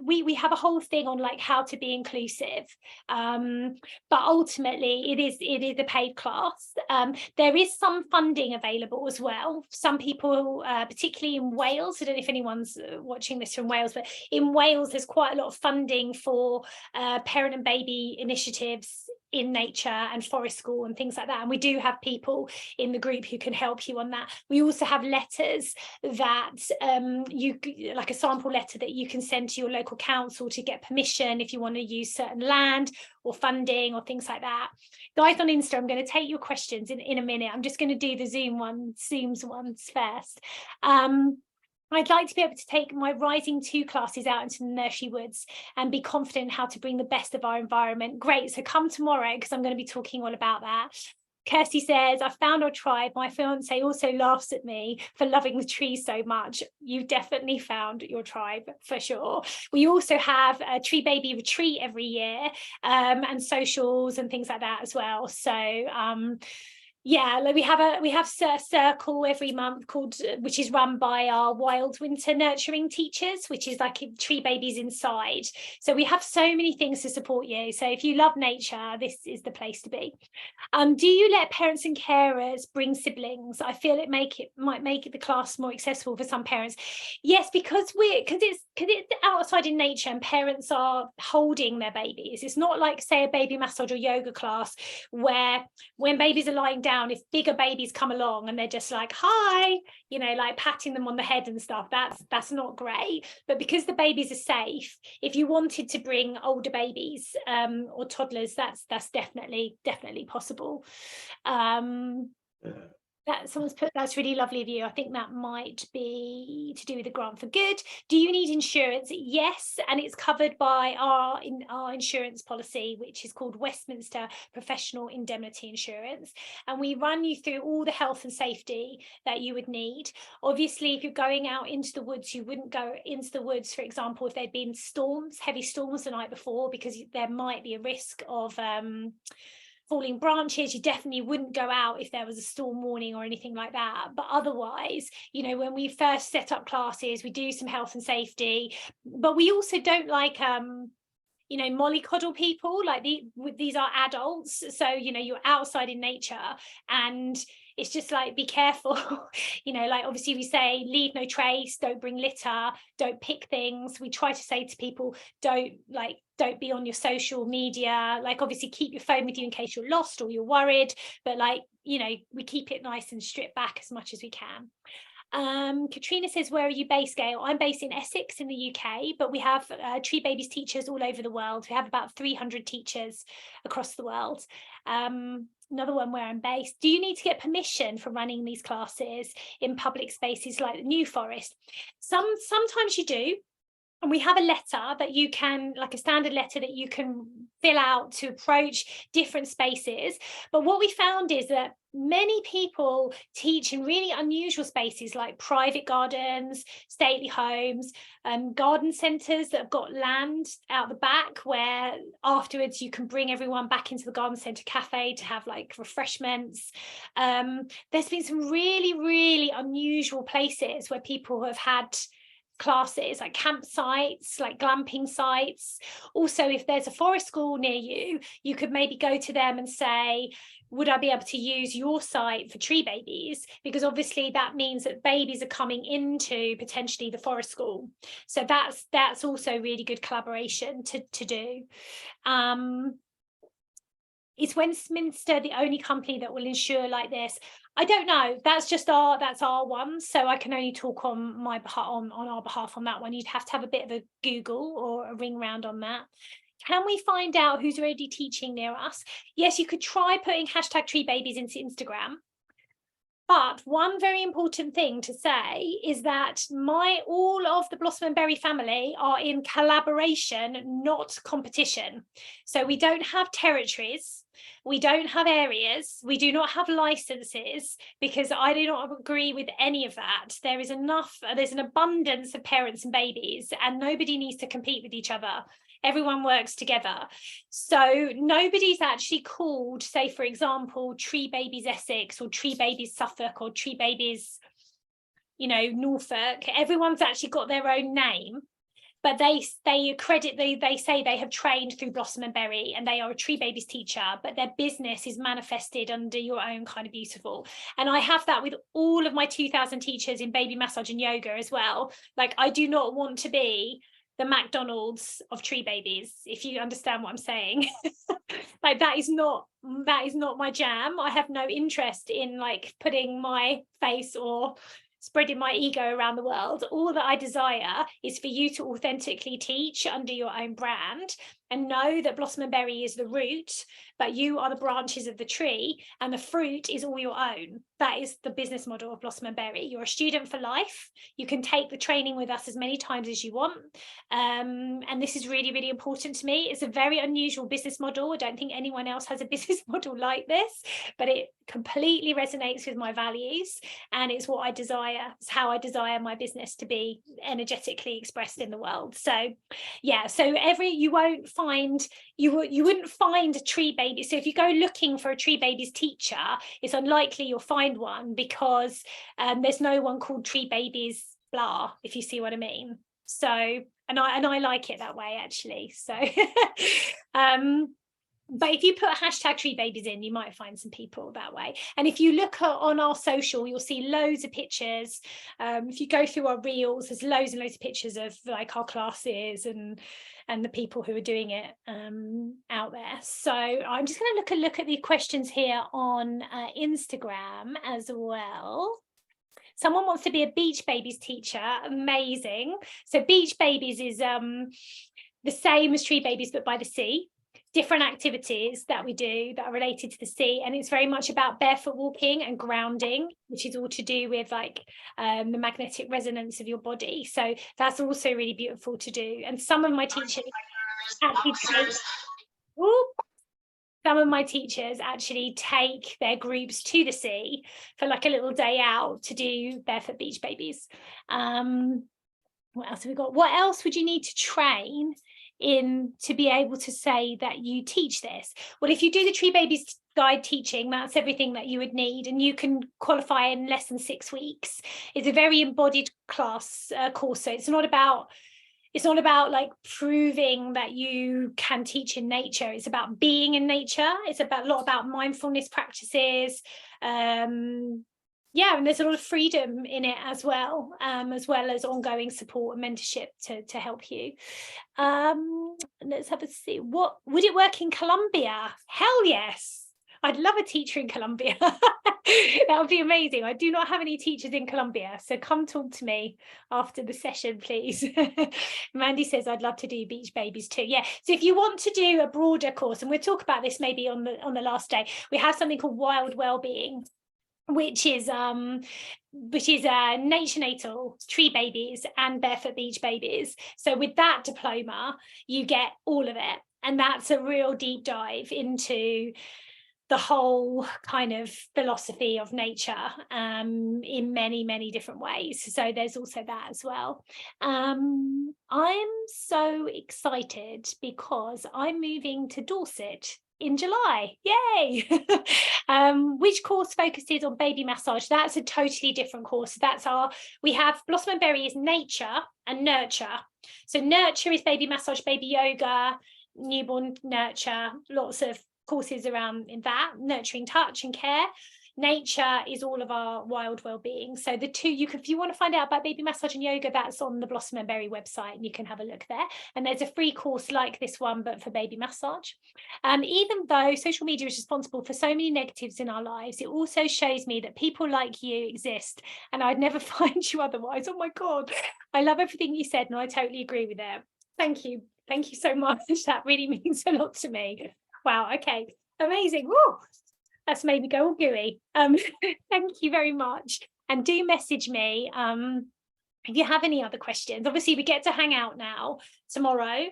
we have a whole thing on like how to be inclusive, but ultimately it is a paid class. There is some funding available as well. Some people, particularly in Wales, I don't know if anyone's watching this from Wales, but in Wales there's quite a lot of funding for parent and baby initiatives in nature and forest school and things like that, and we do have people in the group who can help you on that. We also have letters that you, like a sample letter that you can send to your local council to get permission if you want to use certain land or funding or things like that. Guys on Insta, I'm going to take your questions in a minute. I'm just going to do the Zooms ones first. I'd like to be able to take my Rising 2 classes out into the nursery woods and be confident how to bring the best of our environment. Great, so come tomorrow because I'm going to be talking all about that. Kirsty says, I found our tribe. My fiance also laughs at me for loving the trees so much. You've definitely found your tribe for sure. We also have a Tree Baby retreat every year, and socials and things like that as well. So yeah, like we have a circle every month called, which is run by our Wild Winter Nurturing teachers, which is like Tree Babies inside. So we have so many things to support you. So if you love nature, this is the place to be. Do you let parents and carers bring siblings? I feel it might make the class more accessible for some parents. Yes, because it's outside in nature and parents are holding their babies. It's not like, say, a baby massage or yoga class where when babies are lying down, if bigger babies come along and they're just like, hi, you know, like patting them on the head and stuff, that's not great. But because the babies are safe, if you wanted to bring older babies or toddlers, that's definitely possible. That someone's put, that's really lovely of you. I think that might be to do with the grant for good. Do you need insurance? Yes, and it's covered by our insurance policy, which is called Westminster Professional Indemnity Insurance, and we run you through all the health and safety that you would need. Obviously, if you're going out into the woods, you wouldn't go into the woods, for example, if there'd been heavy storms the night before, because there might be a risk of falling branches. You definitely wouldn't go out if there was a storm warning or anything like that. But otherwise, you know, when we first set up classes, we do some health and safety, but we also don't like you know, mollycoddle people. Like these are adults, so you know, you're outside in nature, and it's just like, be careful. You know, like obviously we say leave no trace, don't bring litter, don't pick things. We try to say to people, don't be on your social media. Like obviously keep your phone with you in case you're lost or you're worried, but like, you know, we keep it nice and stripped back as much as we can. Katrina says, where are you based, Gail? I'm based in Essex in the UK, but we have Tree Babies teachers all over the world. We have about 300 teachers across the world. Another one where I'm based. Do you need to get permission for running these classes in public spaces like the New Forest? Sometimes you do. And we have a letter that you can, like a standard letter that you can fill out to approach different spaces. But what we found is that many people teach in really unusual spaces like private gardens, stately homes, garden centres that have got land out the back where afterwards you can bring everyone back into the garden centre cafe to have like refreshments. There's been some really, really unusual places where people have had classes, like campsites, like glamping sites. Also, if there's a forest school near you, you could maybe go to them and say, would I be able to use your site for tree babies? Because obviously that means that babies are coming into potentially the forest school. So that's also really good collaboration to do. Is Westminster the only company that will ensure like this? I don't know. That's our one. So I can only talk on my behalf, on our behalf on that one. You'd have to have a bit of a Google or a ring round on that. Can we find out who's already teaching near us? Yes, you could try putting hashtag tree babies into Instagram. But one very important thing to say is that all of the Blossom and Berry family are in collaboration, not competition. So we don't have territories, we don't have areas, we do not have licenses, because I do not agree with any of that. There's an abundance of parents and babies, and nobody needs to compete with each other. Everyone works together. So nobody's actually called, say, for example, Tree Babies Essex or Tree Babies Suffolk or Tree Babies, Norfolk. Everyone's actually got their own name, but they say they have trained through Blossom and Berry and they are a Tree Babies teacher, but their business is manifested under your own kind of beautiful. And I have that with all of my 2,000 teachers in baby massage and yoga as well. Like, I do not want to be the McDonald's of tree babies, if you understand what I'm saying. Like, that is not my jam. I have no interest in like putting my face or spreading my ego around the world. All that I desire is for you to authentically teach under your own brand and know that Blossom and Berry is the root, but you are the branches of the tree and the fruit is all your own. That is the business model of Blossom and Berry. You're a student for life. You can take the training with us as many times as you want. And this is really, really important to me. It's a very unusual business model. I don't think anyone else has a business model like this, but it completely resonates with my values and it's what I desire. It's how I desire my business to be energetically expressed in the world. So yeah, so you wouldn't find a tree baby. So if you go looking for a tree babies teacher, it's unlikely you'll find one because there's no one called Tree Babies blah, if you see what I mean. So and I like it that way actually. So but if you put hashtag tree babies in, you might find some people that way. And if you look on our social, you'll see loads of pictures. If you go through our reels, there's loads and loads of pictures of like our classes and the people who are doing it out there. So I'm just going to look at the questions here on Instagram as well. Someone wants to be a Beach Babies teacher. Amazing. So Beach Babies is the same as Tree Babies, but by the sea. Different activities that we do that are related to the sea, and it's very much about barefoot walking and grounding, which is all to do with like the magnetic resonance of your body. So that's also really beautiful to do. And some of my teachers actually take their groups to the sea for like a little day out to do barefoot beach babies. What else have we got? What else would you need to train in to be able to say that you teach this? Well, if you do the Tree Babies guide teaching, that's everything that you would need, and you can qualify in less than 6 weeks. It's a very embodied course, so it's not about like proving that you can teach in nature. It's about being in nature. It's a lot about mindfulness practices. Yeah, and there's a lot of freedom in it as well as ongoing support and mentorship to help you. Let's have a see. What would it work in Colombia? Hell yes. I'd love a teacher in Colombia. That would be amazing. I do not have any teachers in Colombia, so come talk to me after the session, please. Mandy says I'd love to do Beach Babies too. Yeah, so if you want to do a broader course, and we'll talk about this maybe on the last day, we have something called Wild Wellbeing, which is nature natal, tree babies and barefoot beach babies. So with that diploma you get all of it, and that's a real deep dive into the whole kind of philosophy of nature in many different ways. So there's also that as well. I'm so excited because I'm moving to Dorset in July. Yay! Which course focuses on baby massage? That's a totally different course. We have Blossom and Berry is nature and nurture. So nurture is baby massage, baby yoga, newborn nurture, lots of courses around in that, nurturing touch and care. Nature is all of our wild well-being. So the two, if you want to find out about baby massage and yoga, that's on the Blossom and Berry website, and you can have a look there. And there's a free course like this one, but for baby massage. Even though social media is responsible for so many negatives in our lives, it also shows me that people like you exist, and I'd never find you otherwise. Oh my God, I love everything you said, and I totally agree with it. Thank you. Thank you so much. That really means a lot to me. Wow. Okay. Amazing. Woo! That's made me go all gooey. Thank you very much. And do message me if you have any other questions. Obviously, we get to hang out now tomorrow,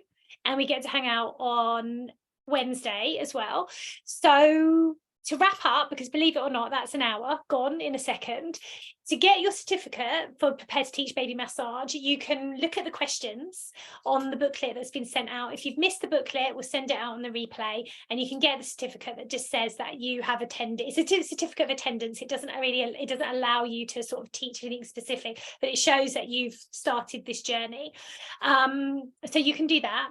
and we get to hang out on Wednesday as well. So to wrap up, because believe it or not, that's an hour gone in a second. To get your certificate for Prepared to Teach Baby Massage, you can look at the questions on the booklet that's been sent out. If you've missed the booklet, we'll send it out on the replay, and you can get the certificate that just says that you have attended. It's a certificate of attendance. It doesn't allow you to sort of teach anything specific, but it shows that you've started this journey. So you can do that.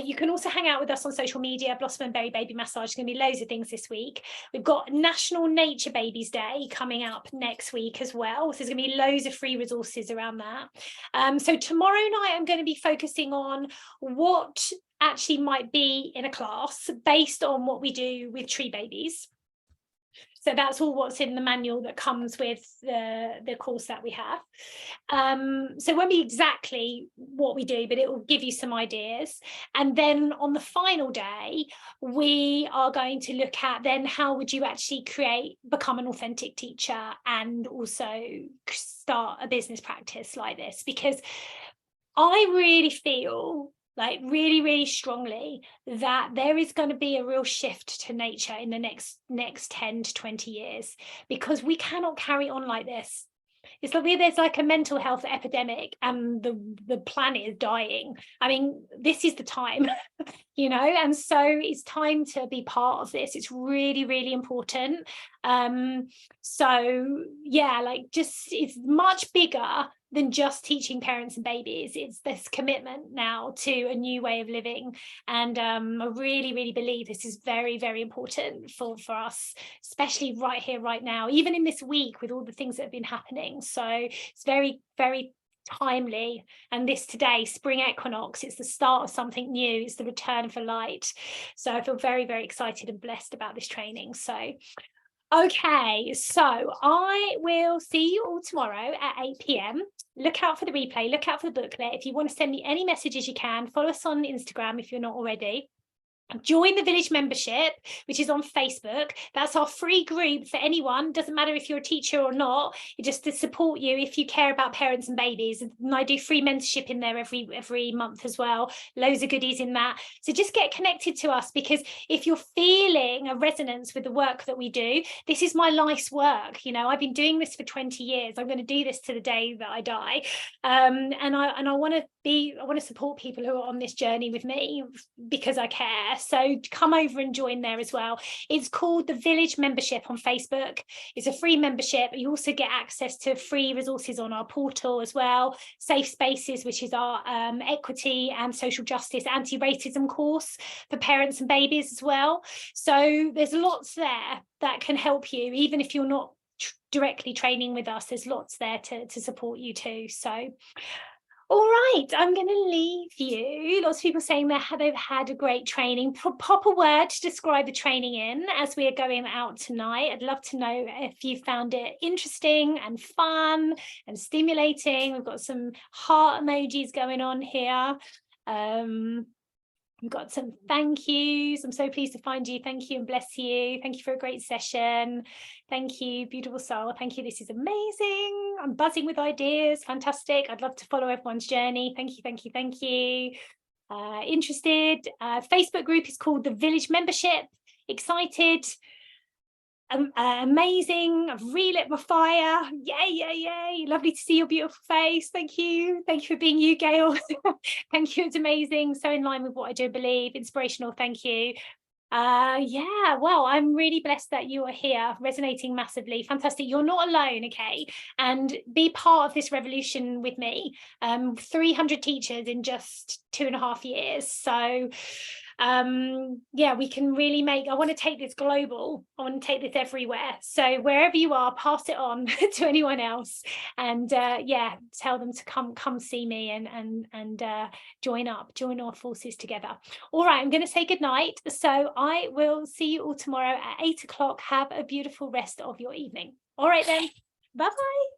You can also hang out with us on social media. Blossom and Berry Baby Massage. There's going to be loads of things this week. We've got National Nature Babies Day coming up next week as well. So there's going to be loads of free resources around that. So tomorrow night, I'm going to be focusing on what actually might be in a class based on what we do with tree babies. So that's all what's in the manual that comes with the course that we have. So it won't be exactly what we do, but it will give you some ideas. And then on the final day, we are going to look at then how would you actually become an authentic teacher and also start a business practice like this, because I really feel like really strongly that there is going to be a real shift to nature in the next 10 to 20 years, because we cannot carry on like this. It's like there's like a mental health epidemic and the planet is dying. I mean, this is the time, you know, and so it's time to be part of this. It's really important. So yeah, like just it's much bigger than just teaching parents and babies. It's this commitment now to a new way of living. And I really believe this is very important for us, especially right here, right now, even in this week with all the things that have been happening. So it's very timely. And this today, spring equinox, it's the start of something new. It's the return for light. So I feel very excited and blessed about this training. So okay, so I will see you all tomorrow at 8 p.m. Look out for the replay, look out for the booklet. If you want to send me any messages, you can. Follow us on Instagram if you're not already. Join the Village membership, which is on Facebook. That's our free group for anyone. Doesn't matter if you're a teacher or not. It's just to support you if you care about parents and babies. And I do free mentorship in there every month as well. Loads of goodies in that. So just get connected to us, because if you're feeling a resonance with the work that we do, this is my life's work. You know, I've been doing this for 20 years. I'm going to do this to the day that I die. And I want to support people who are on this journey with me because I care. So come over and join there as well. It's called the Village membership on Facebook. It's a free membership. You also get access to free resources on our portal as well. Safe Spaces, which is our equity and social justice anti-racism course for parents and babies as well. So there's lots there that can help you, even if you're not directly training with us. There's lots there to support you too. So all right, I'm going to leave you. Lots of people saying they've had a great training. Pop a word to describe the training in as we are going out tonight. I'd love to know if you found it interesting and fun and stimulating. We've got some heart emojis going on here. We've got some thank yous. I'm so pleased to find you. Thank you and bless you. Thank you for a great session. Thank you, beautiful soul. Thank you. This is amazing. I'm buzzing with ideas. Fantastic. I'd love to follow everyone's journey. Thank you. Interested. Facebook group is called the Village Membership. Excited. Amazing. I've relit my fire. Yay. Lovely to see your beautiful face. Thank you for being you, Gail. Thank you. It's amazing. So in line with what I do believe. Inspirational. Thank you. Yeah, well, I'm really blessed that you are here, resonating massively. Fantastic. You're not alone, okay? And be part of this revolution with me. 300 teachers in just 2.5 years. So yeah, we can really I want to take this global. I want to take this everywhere. So wherever you are, pass it on to anyone else, and yeah, tell them to come see me and join our forces together. All right, I'm going to say good night. So I will see you all tomorrow at 8 o'clock. Have a beautiful rest of your evening. All right then. Bye-bye.